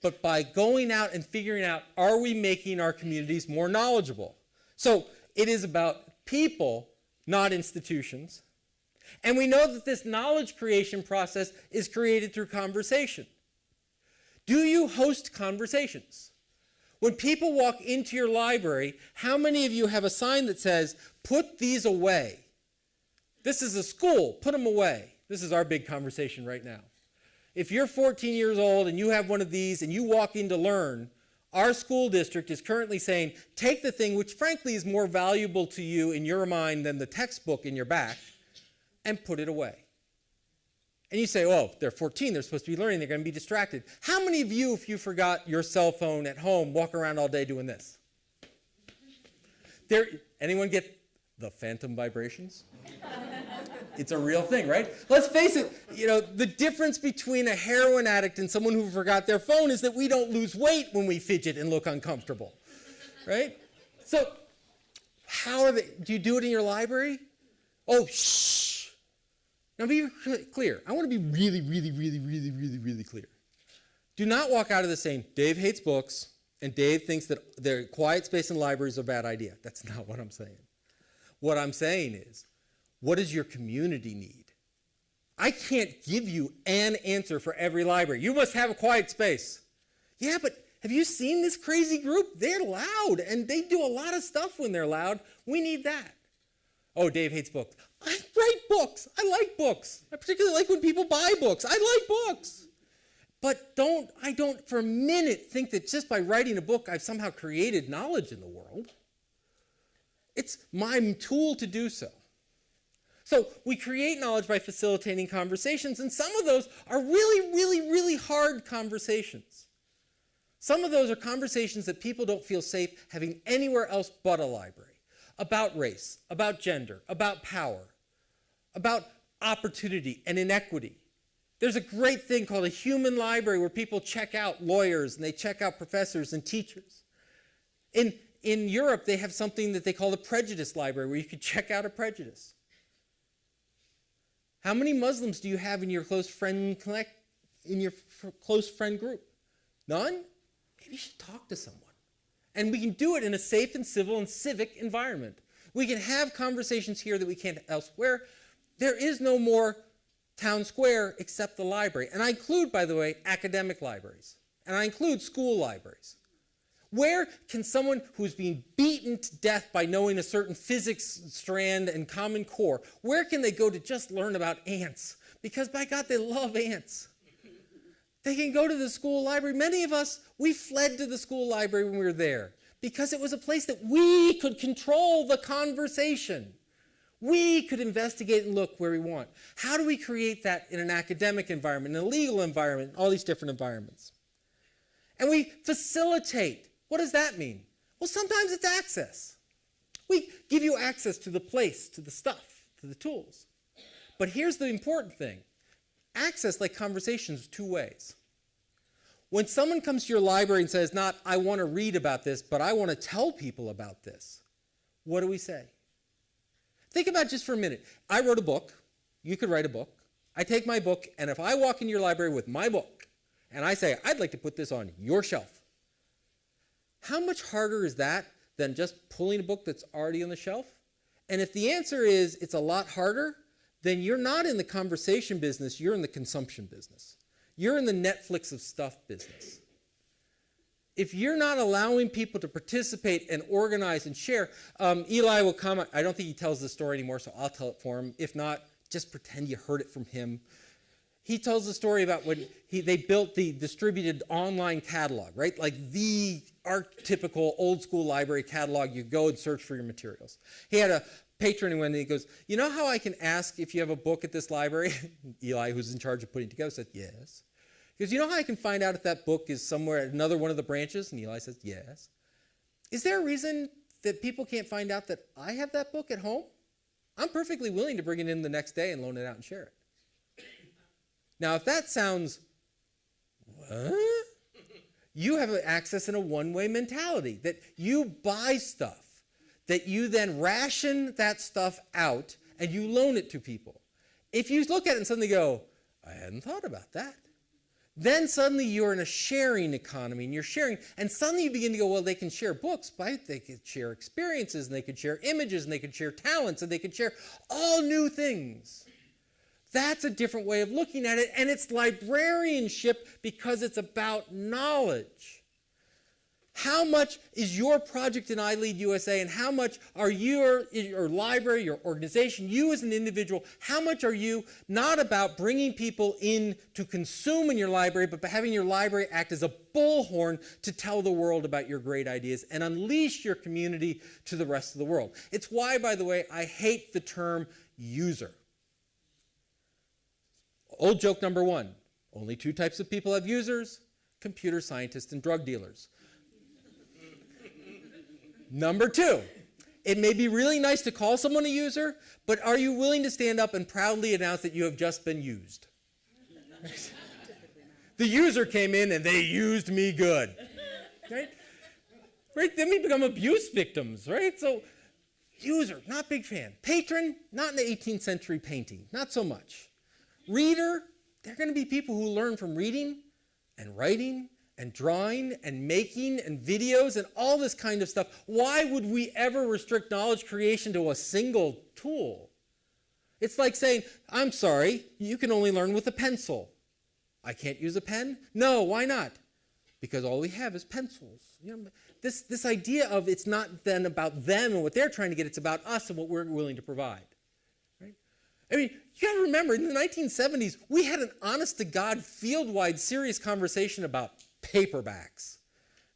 Speaker 1: but by going out and figuring out, are we making our communities more knowledgeable? So it is about people, not institutions. And we know that this knowledge creation process is created through conversation. Do you host conversations? When people walk into your library, how many of you have a sign that says, put these away? This is a school, put them away. This is our big conversation right now. If you're 14 years old and you have one of these and you walk in to learn, our school district is currently saying, take the thing which frankly is more valuable to you in your mind than the textbook in your back, and put it away. And you say, oh, they're 14, they're supposed to be learning, they're going to be distracted. How many of you, if you forgot your cell phone at home, walk around all day doing this? Anyone get the phantom vibrations? It's a real thing, right? Let's face it, the difference between a heroin addict and someone who forgot their phone is that we don't lose weight when we fidget and look uncomfortable, right? So, do you do it in your library? Oh, shh. Now be clear. I want to be really, really, really, really, really, really clear. Do not walk out of this saying, Dave hates books, and Dave thinks that their quiet space in libraries is a bad idea. That's not what I'm saying. What I'm saying is, what does your community need? I can't give you an answer for every library. You must have a quiet space. Yeah, but have you seen this crazy group? They're loud, and they do a lot of stuff when they're loud. We need that. Oh, Dave hates books. I write books. I like books. I particularly like when people buy books. I like books. But I don't for a minute think that just by writing a book, I've somehow created knowledge in the world. It's my tool to do so. So we create knowledge by facilitating conversations, and some of those are really, really, really hard conversations. Some of those are conversations that people don't feel safe having anywhere else but a library. About race, about gender, about power, about opportunity and inequity. There's a great thing called a human library where people check out lawyers and they check out professors and teachers. In Europe, they have something that they call the prejudice library where you can check out a prejudice. How many Muslims do you have in your close friend group? None? Maybe you should talk to someone. And we can do it in a safe and civil and civic environment. We can have conversations here that we can't elsewhere. There is no more town square except the library. And I include, by the way, academic libraries. And I include school libraries. Where can someone who's being beaten to death by knowing a certain physics strand and common core, where can they go to just learn about ants? Because by God, they love ants. They can go to the school library. Many of us, we fled to the school library when we were there because it was a place that we could control the conversation. We could investigate and look where we want. How do we create that in an academic environment, in a legal environment, all these different environments? And we facilitate. What does that mean? Well, sometimes it's access. We give you access to the place, to the stuff, to the tools. But here's the important thing. Access, like conversations, two ways. When someone comes to your library and says, not, I want to read about this, but I want to tell people about this, what do we say? Think about it just for a minute. I wrote a book. You could write a book. I take my book, and if I walk into your library with my book, and I say, I'd like to put this on your shelf, how much harder is that than just pulling a book that's already on the shelf? And if the answer is it's a lot harder, then you're not in the conversation business, you're in the consumption business. You're in the Netflix of stuff business. If you're not allowing people to participate and organize and share, Eli will comment. I don't think he tells this story anymore, so I'll tell it for him. If not, just pretend you heard it from him. He tells the story about when they built the distributed online catalog, right? Like the archetypical old school library catalog. You go and search for your materials. He had a patron and he goes, you know how I can ask if you have a book at this library? Eli, who's in charge of putting it together, said, yes. He goes, you know how I can find out if that book is somewhere at another one of the branches? And Eli says, yes. Is there a reason that people can't find out that I have that book at home? I'm perfectly willing to bring it in the next day and loan it out and share it. Now, if that sounds, what? You have access in a one-way mentality, that you buy stuff, that you then ration that stuff out, and you loan it to people. If you look at it and suddenly go, I hadn't thought about that, then suddenly you're in a sharing economy, and you're sharing, and suddenly you begin to go, well, they can share books, but they could share experiences, and they could share images, and they could share talents, and they could share all new things. That's a different way of looking at it, and it's librarianship because it's about knowledge. How much is your project in ILEAD USA, and how much are your library, your organization, you as an individual, how much are you not about bringing people in to consume in your library, but having your library act as a bullhorn to tell the world about your great ideas and unleash your community to the rest of the world? It's why, by the way, I hate the term user. Old joke number one, only two types of people have users, computer scientists and drug dealers. Number two, it may be really nice to call someone a user, but are you willing to stand up and proudly announce that you have just been used? The user came in and they used me good. Right? Then we become abuse victims, right? So, user, not big fan. Patron, not in the 18th century painting, not so much. Reader, they're going to be people who learn from reading and writing and drawing and making and videos and all this kind of stuff. Why would we ever restrict knowledge creation to a single tool? It's like saying, I'm sorry, you can only learn with a pencil. I can't use a pen? No, why not? Because all we have is pencils. You know, this idea of it's not then about them and what they're trying to get, it's about us and what we're willing to provide. I mean, you got to remember, in the 1970s, we had an honest-to-God, field-wide, serious conversation about paperbacks,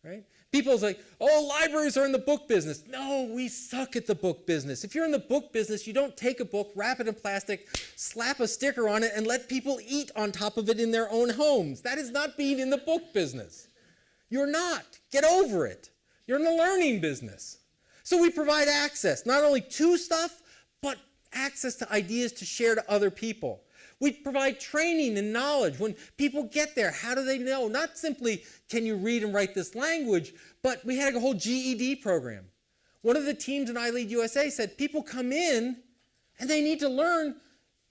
Speaker 1: right? People's like, oh, libraries are in the book business. No, we suck at the book business. If you're in the book business, you don't take a book, wrap it in plastic, slap a sticker on it, and let people eat on top of it in their own homes. That is not being in the book business. You're not. Get over it. You're in the learning business. So we provide access, not only to stuff, but access to ideas to share to other people. We provide training and knowledge. When people get there, how do they know? Not simply, can you read and write this language, but we had a whole GED program. One of the teams in ILEAD USA said people come in and they need to learn.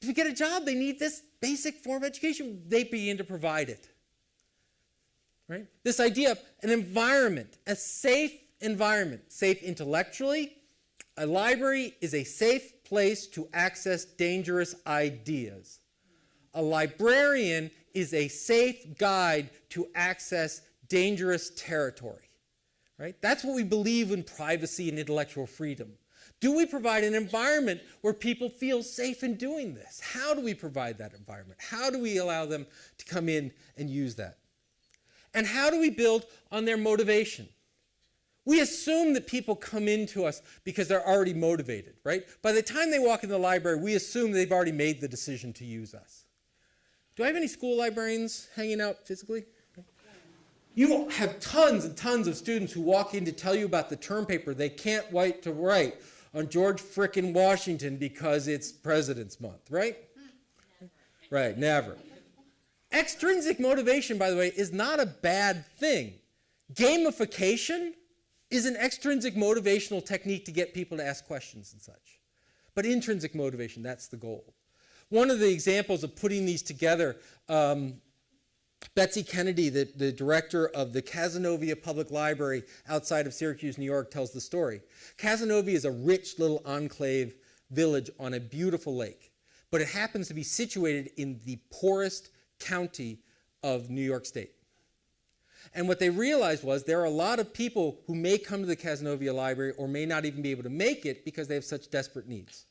Speaker 1: To get a job, they need this basic form of education. They begin to provide it. Right? This idea of an environment, a safe environment, safe intellectually. A library is a safe place to access dangerous ideas. A librarian is a safe guide to access dangerous territory. Right? That's what we believe in privacy and intellectual freedom. Do we provide an environment where people feel safe in doing this? How do we provide that environment? How do we allow them to come in and use that? And how do we build on their motivation? We assume that people come into us because they're already motivated, right? By the time they walk into the library, we assume they've already made the decision to use us. Do I have any school librarians hanging out physically? You have tons and tons of students who walk in to tell you about the term paper they can't wait to write on George frickin' Washington because it's President's Month, right? Right, never. Extrinsic motivation, by the way, is not a bad thing. Gamification is an extrinsic motivational technique to get people to ask questions and such. But intrinsic motivation, that's the goal. One of the examples of putting these together, Betsy Kennedy, the director of the Cazenovia Public Library outside of Syracuse, New York, tells the story. Cazenovia is a rich little enclave village on a beautiful lake, but it happens to be situated in the poorest county of New York State. And what they realized was there are a lot of people who may come to the Cazenovia Library or may not even be able to make it because they have such desperate needs.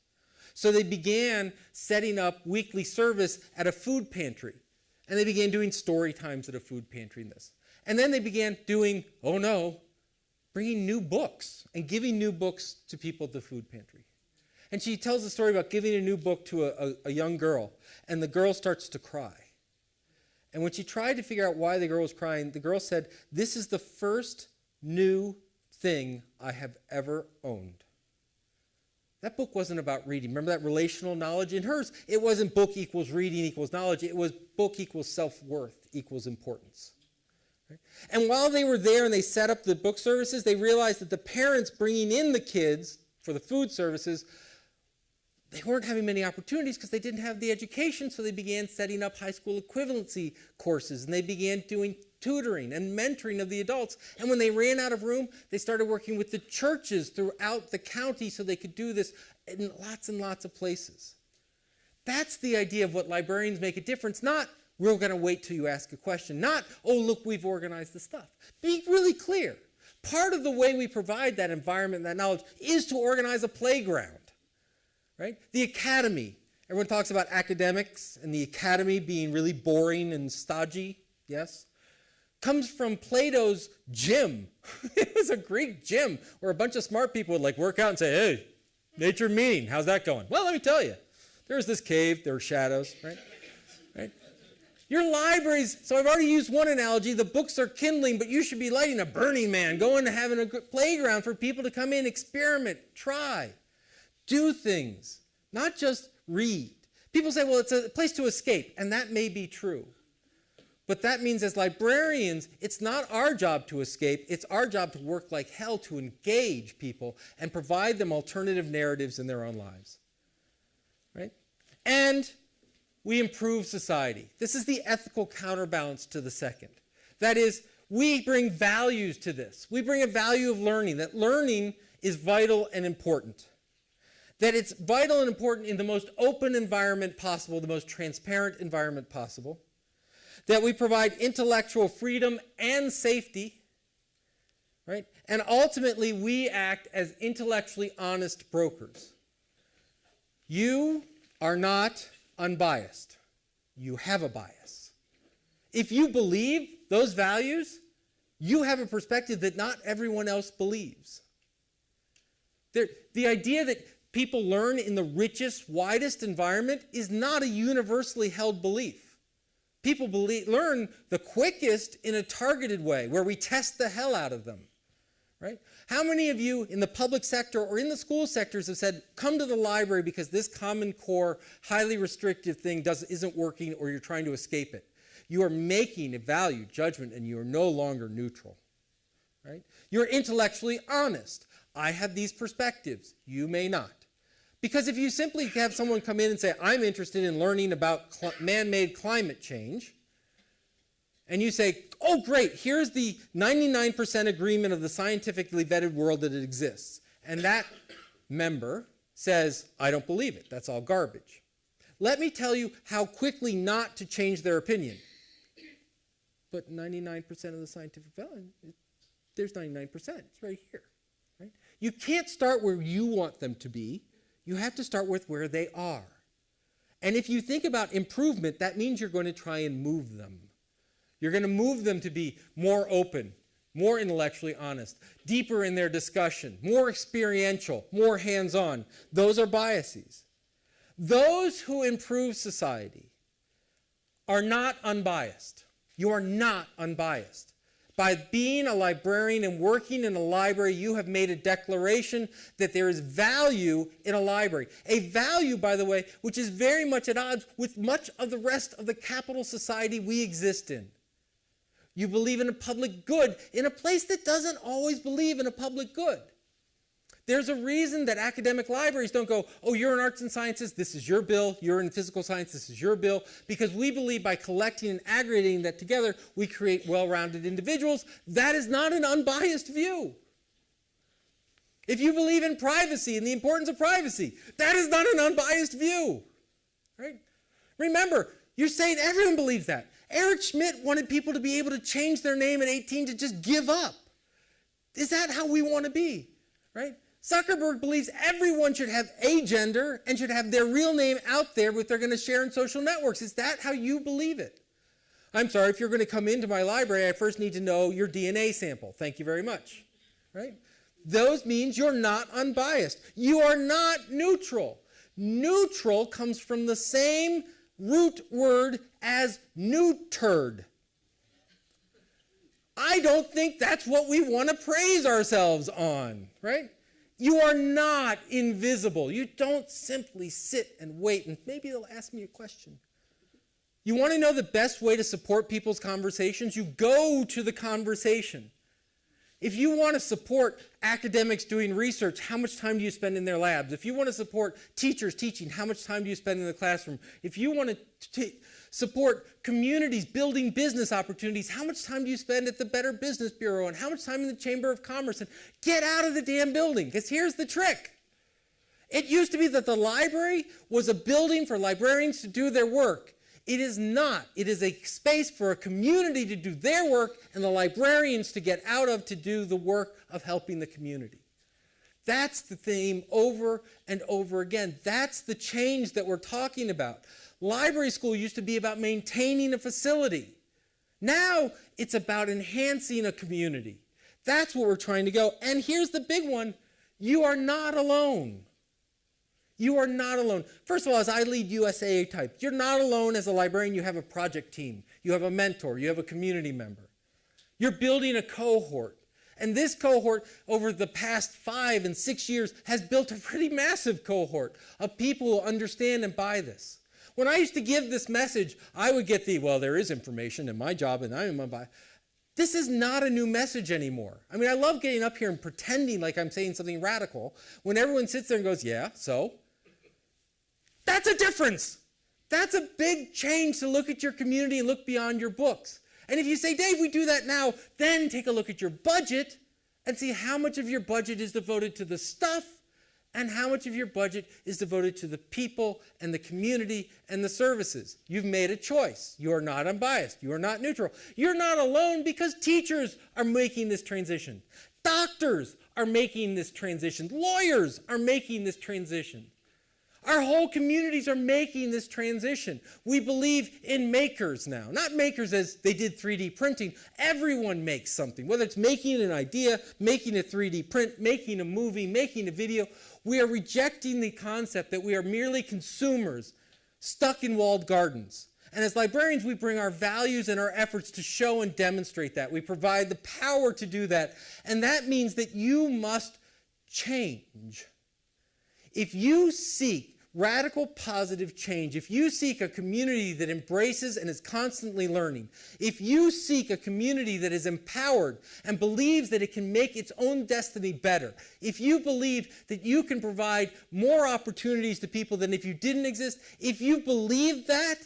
Speaker 1: So they began setting up weekly service at a food pantry. And they began doing story times at a food pantry in this. And then they began doing, oh no, bringing new books and giving new books to people at the food pantry. And she tells a story about giving a new book to a young girl, and the girl starts to cry. And when she tried to figure out why the girl was crying, the girl said, "This is the first new thing I have ever owned." That book wasn't about reading. Remember that relational knowledge? In hers, it wasn't book equals reading equals knowledge. It was book equals self-worth equals importance. Right? And while they were there and they set up the book services, they realized that the parents bringing in the kids for the food services, they weren't having many opportunities because they didn't have the education, so they began setting up high school equivalency courses, and they began doing tutoring and mentoring of the adults. And when they ran out of room, they started working with the churches throughout the county so they could do this in lots and lots of places. That's the idea of what librarians make a difference, not we're going to wait till you ask a question, not, oh, look, we've organized the stuff. Be really clear. Part of the way we provide that environment and that knowledge is to organize a playground. Right? The academy. Everyone talks about academics and the academy being really boring and stodgy. Yes? Comes from Plato's gym. It was a Greek gym where a bunch of smart people would work out and say, hey, nature meeting, how's that going? Well, let me tell you. There's this cave, there are shadows, right? Right? Your libraries, so I've already used one analogy, the books are kindling, but you should be lighting a Burning Man, going to having a playground for people to come in, experiment, try. Do things, not just read. People say, well, it's a place to escape, and that may be true. But that means as librarians, it's not our job to escape, it's our job to work like hell to engage people and provide them alternative narratives in their own lives. Right? And we improve society. This is the ethical counterbalance to the second. That is, we bring values to this. We bring a value of learning, that learning is vital and important. That it's vital and important in the most open environment possible, the most transparent environment possible. That we provide intellectual freedom and safety, right? And ultimately, we act as intellectually honest brokers. You are not unbiased. You have a bias. If you believe those values, you have a perspective that not everyone else believes. The idea that people learn in the richest, widest environment is not a universally held belief. People learn the quickest in a targeted way, where we test the hell out of them. Right? How many of you in the public sector or in the school sectors have said, come to the library because this Common Core, highly restrictive thing isn't working, or you're trying to escape it? You are making a value judgment and you are no longer neutral. Right? You're intellectually honest. I have these perspectives. You may not. Because if you simply have someone come in and say, I'm interested in learning about man-made climate change, and you say, oh, great, here's the 99% agreement of the scientifically vetted world that it exists. And that member says, I don't believe it. That's all garbage. Let me tell you how quickly not to change their opinion. But 99% of the scientific value, there's 99%. It's right here. Right? You can't start where you want them to be. You have to start with where they are. And if you think about improvement, that means you're going to try and move them. You're going to move them to be more open, more intellectually honest, deeper in their discussion, more experiential, more hands-on. Those are biases. Those who improve society are not unbiased. You are not unbiased. By being a librarian and working in a library, you have made a declaration that there is value in a library. A value, by the way, which is very much at odds with much of the rest of the capital society we exist in. You believe in a public good in a place that doesn't always believe in a public good. There's a reason that academic libraries don't go, oh, you're in arts and sciences, this is your bill. You're in physical science, this is your bill. Because we believe by collecting and aggregating that together, we create well-rounded individuals. That is not an unbiased view. If you believe in privacy and the importance of privacy, that is not an unbiased view. Right? Remember, you're saying everyone believes that. Eric Schmidt wanted people to be able to change their name at 18 to just give up. Is that how we want to be? Right? Zuckerberg believes everyone should have a gender and should have their real name out there what they're going to share in social networks. Is that how you believe it? I'm sorry, if you're going to come into my library, I first need to know your DNA sample. Thank you very much. Right? Those means you're not unbiased. You are not neutral. Neutral comes from the same root word as neutered. I don't think that's what we want to praise ourselves on, right? You are not invisible. You don't simply sit and wait, and maybe they'll ask me a question. You want to know the best way to support people's conversations? You go to the conversation. If you want to support academics doing research, how much time do you spend in their labs? If you want to support teachers teaching, how much time do you spend in the classroom? If you want to support communities building business opportunities, how much time do you spend at the Better Business Bureau and how much time in the Chamber of Commerce? And get out of the damn building, because here's the trick. It used to be that the library was a building for librarians to do their work. It is not. It is a space for a community to do their work and the librarians to get out of to do the work of helping the community. That's the theme over and over again. That's the change that we're talking about. Library school used to be about maintaining a facility. Now it's about enhancing a community. That's what we're trying to go. And here's the big one. You are not alone. You are not alone. First of all, as ILEAD USA type, you're not alone as a librarian. You have a project team. You have a mentor. You have a community member. You're building a cohort. And this cohort, over the past 5 and 6 years, has built a pretty massive cohort of people who understand and buy this. When I used to give this message, I would get well, there is information in my job, and I am a buy. This is not a new message anymore. I mean, I love getting up here and pretending like I'm saying something radical when everyone sits there and goes, yeah, so? That's a difference. That's a big change to look at your community and look beyond your books. And if you say, Dave, we do that now, then take a look at your budget and see how much of your budget is devoted to the stuff and how much of your budget is devoted to the people and the community and the services. You've made a choice. You are not unbiased. You are not neutral. You're not alone because teachers are making this transition. Doctors are making this transition. Lawyers are making this transition. Our whole communities are making this transition. We believe in makers now. Not makers as they did 3D printing. Everyone makes something, whether it's making an idea, making a 3D print, making a movie, making a video. We are rejecting the concept that we are merely consumers stuck in walled gardens. And as librarians, we bring our values and our efforts to show and demonstrate that. We provide the power to do that. And that means that you must change. If you seek radical positive change, if you seek a community that embraces and is constantly learning, if you seek a community that is empowered and believes that it can make its own destiny better, if you believe that you can provide more opportunities to people than if you didn't exist, if you believe that,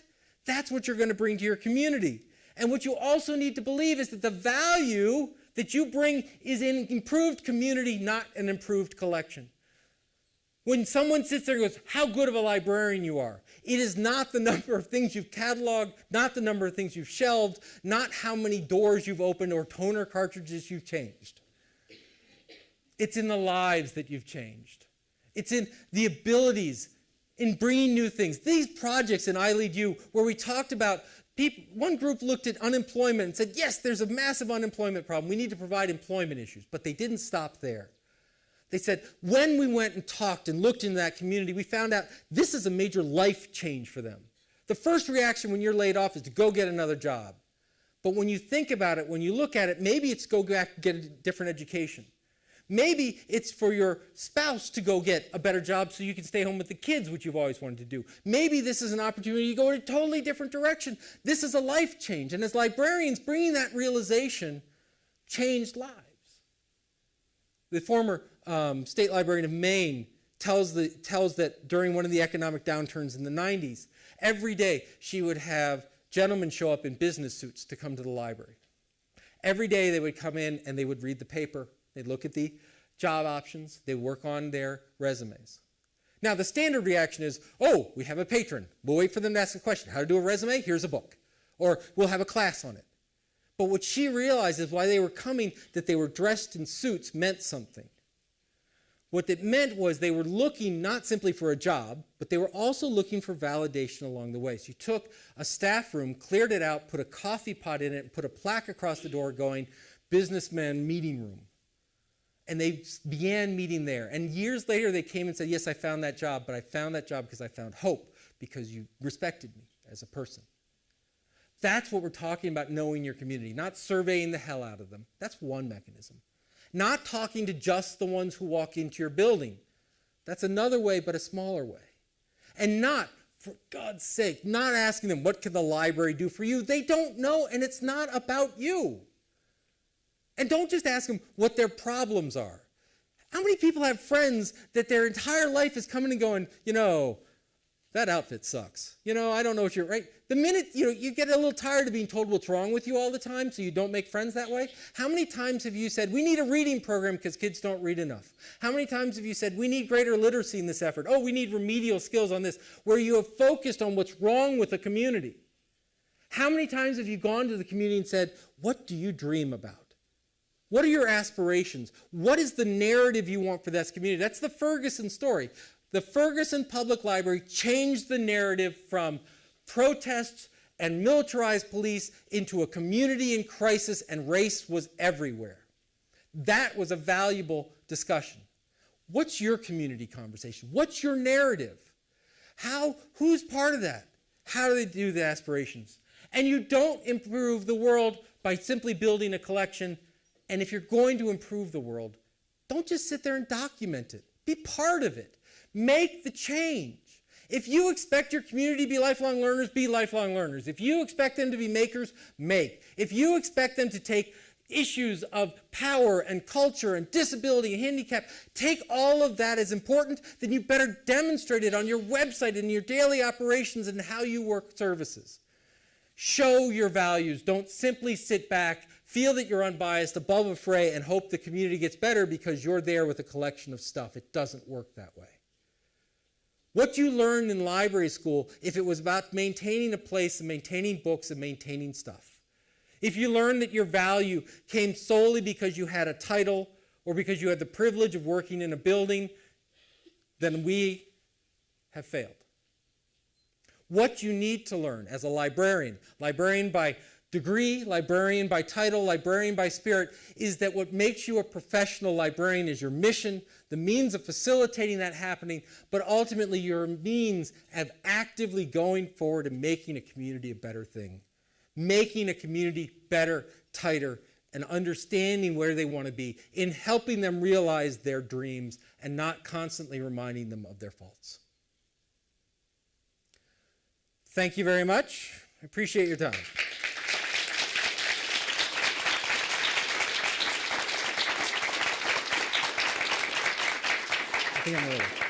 Speaker 1: that's what you're going to bring to your community. And what you also need to believe is that the value that you bring is an improved community, not an improved collection. When someone sits there and goes, how good of a librarian you are, it is not the number of things you've cataloged, not the number of things you've shelved, not how many doors you've opened or toner cartridges you've changed. It's in the lives that you've changed. It's in the abilities, in bringing new things. These projects in ILEAD U, where we talked about One group looked at unemployment and said, yes, there's a massive unemployment problem. We need to provide employment issues. But they didn't stop there. They said, when we went and talked and looked into that community, we found out this is a major life change for them. The first reaction when you're laid off is to go get another job. But when you think about it, when you look at it, maybe it's go back and get a different education. Maybe it's for your spouse to go get a better job so you can stay home with the kids, which you've always wanted to do. Maybe this is an opportunity to go in a totally different direction. This is a life change. And as librarians, bringing that realization changed lives. The former state librarian of Maine tells that during one of the economic downturns in the 90s, every day she would have gentlemen show up in business suits to come to the library. Every day they would come in and they would read the paper. They'd look at the job options. They'd work on their resumes. Now, the standard reaction is, oh, we have a patron. We'll wait for them to ask a question. How to do a resume? Here's a book. Or we'll have a class on it. But what she realized is why they were coming, that they were dressed in suits meant something. What it meant was they were looking not simply for a job, but they were also looking for validation along the way. So you took a staff room, cleared it out, put a coffee pot in it, and put a plaque across the door going, businessman meeting room. And they began meeting there. And years later, they came and said, yes, I found that job, but I found that job because I found hope, because you respected me as a person. That's what we're talking about, knowing your community, not surveying the hell out of them. That's one mechanism. Not talking to just the ones who walk into your building. That's another way, but a smaller way. And not, for God's sake, not asking them, what can the library do for you? They don't know, and it's not about you. And don't just ask them what their problems are. How many people have friends that their entire life is coming and going, you know, that outfit sucks. You know, I don't know if you're right. The minute, you get a little tired of being told what's wrong with you all the time, so you don't make friends that way. How many times have you said, we need a reading program because kids don't read enough? How many times have you said, we need greater literacy in this effort? Oh, we need remedial skills on this, where you have focused on what's wrong with the community? How many times have you gone to the community and said, what do you dream about? What are your aspirations? What is the narrative you want for this community? That's the Ferguson story. The Ferguson Public Library changed the narrative from protests and militarized police into a community in crisis, and race was everywhere. That was a valuable discussion. What's your community conversation? What's your narrative? Who's part of that? How do they do the aspirations? And you don't improve the world by simply building a collection. And if you're going to improve the world, don't just sit there and document it. Be part of it. Make the change. If you expect your community to be lifelong learners, be lifelong learners. If you expect them to be makers, make. If you expect them to take issues of power and culture and disability and handicap, take all of that as important, then you better demonstrate it on your website and your daily operations and how you work services. Show your values. Don't simply sit back, feel that you're unbiased, above a fray, and hope the community gets better because you're there with a collection of stuff. It doesn't work that way. What you learned in library school, if it was about maintaining a place and maintaining books and maintaining stuff, if you learned that your value came solely because you had a title or because you had the privilege of working in a building, then we have failed. What you need to learn as a librarian by degree, librarian by title, librarian by spirit, is that what makes you a professional librarian is your mission, the means of facilitating that happening, but ultimately your means of actively going forward and making a community a better thing. Making a community better, tighter, and understanding where they want to be, in helping them realize their dreams and not constantly reminding them of their faults. Thank you very much. I appreciate your time. I think I'm early.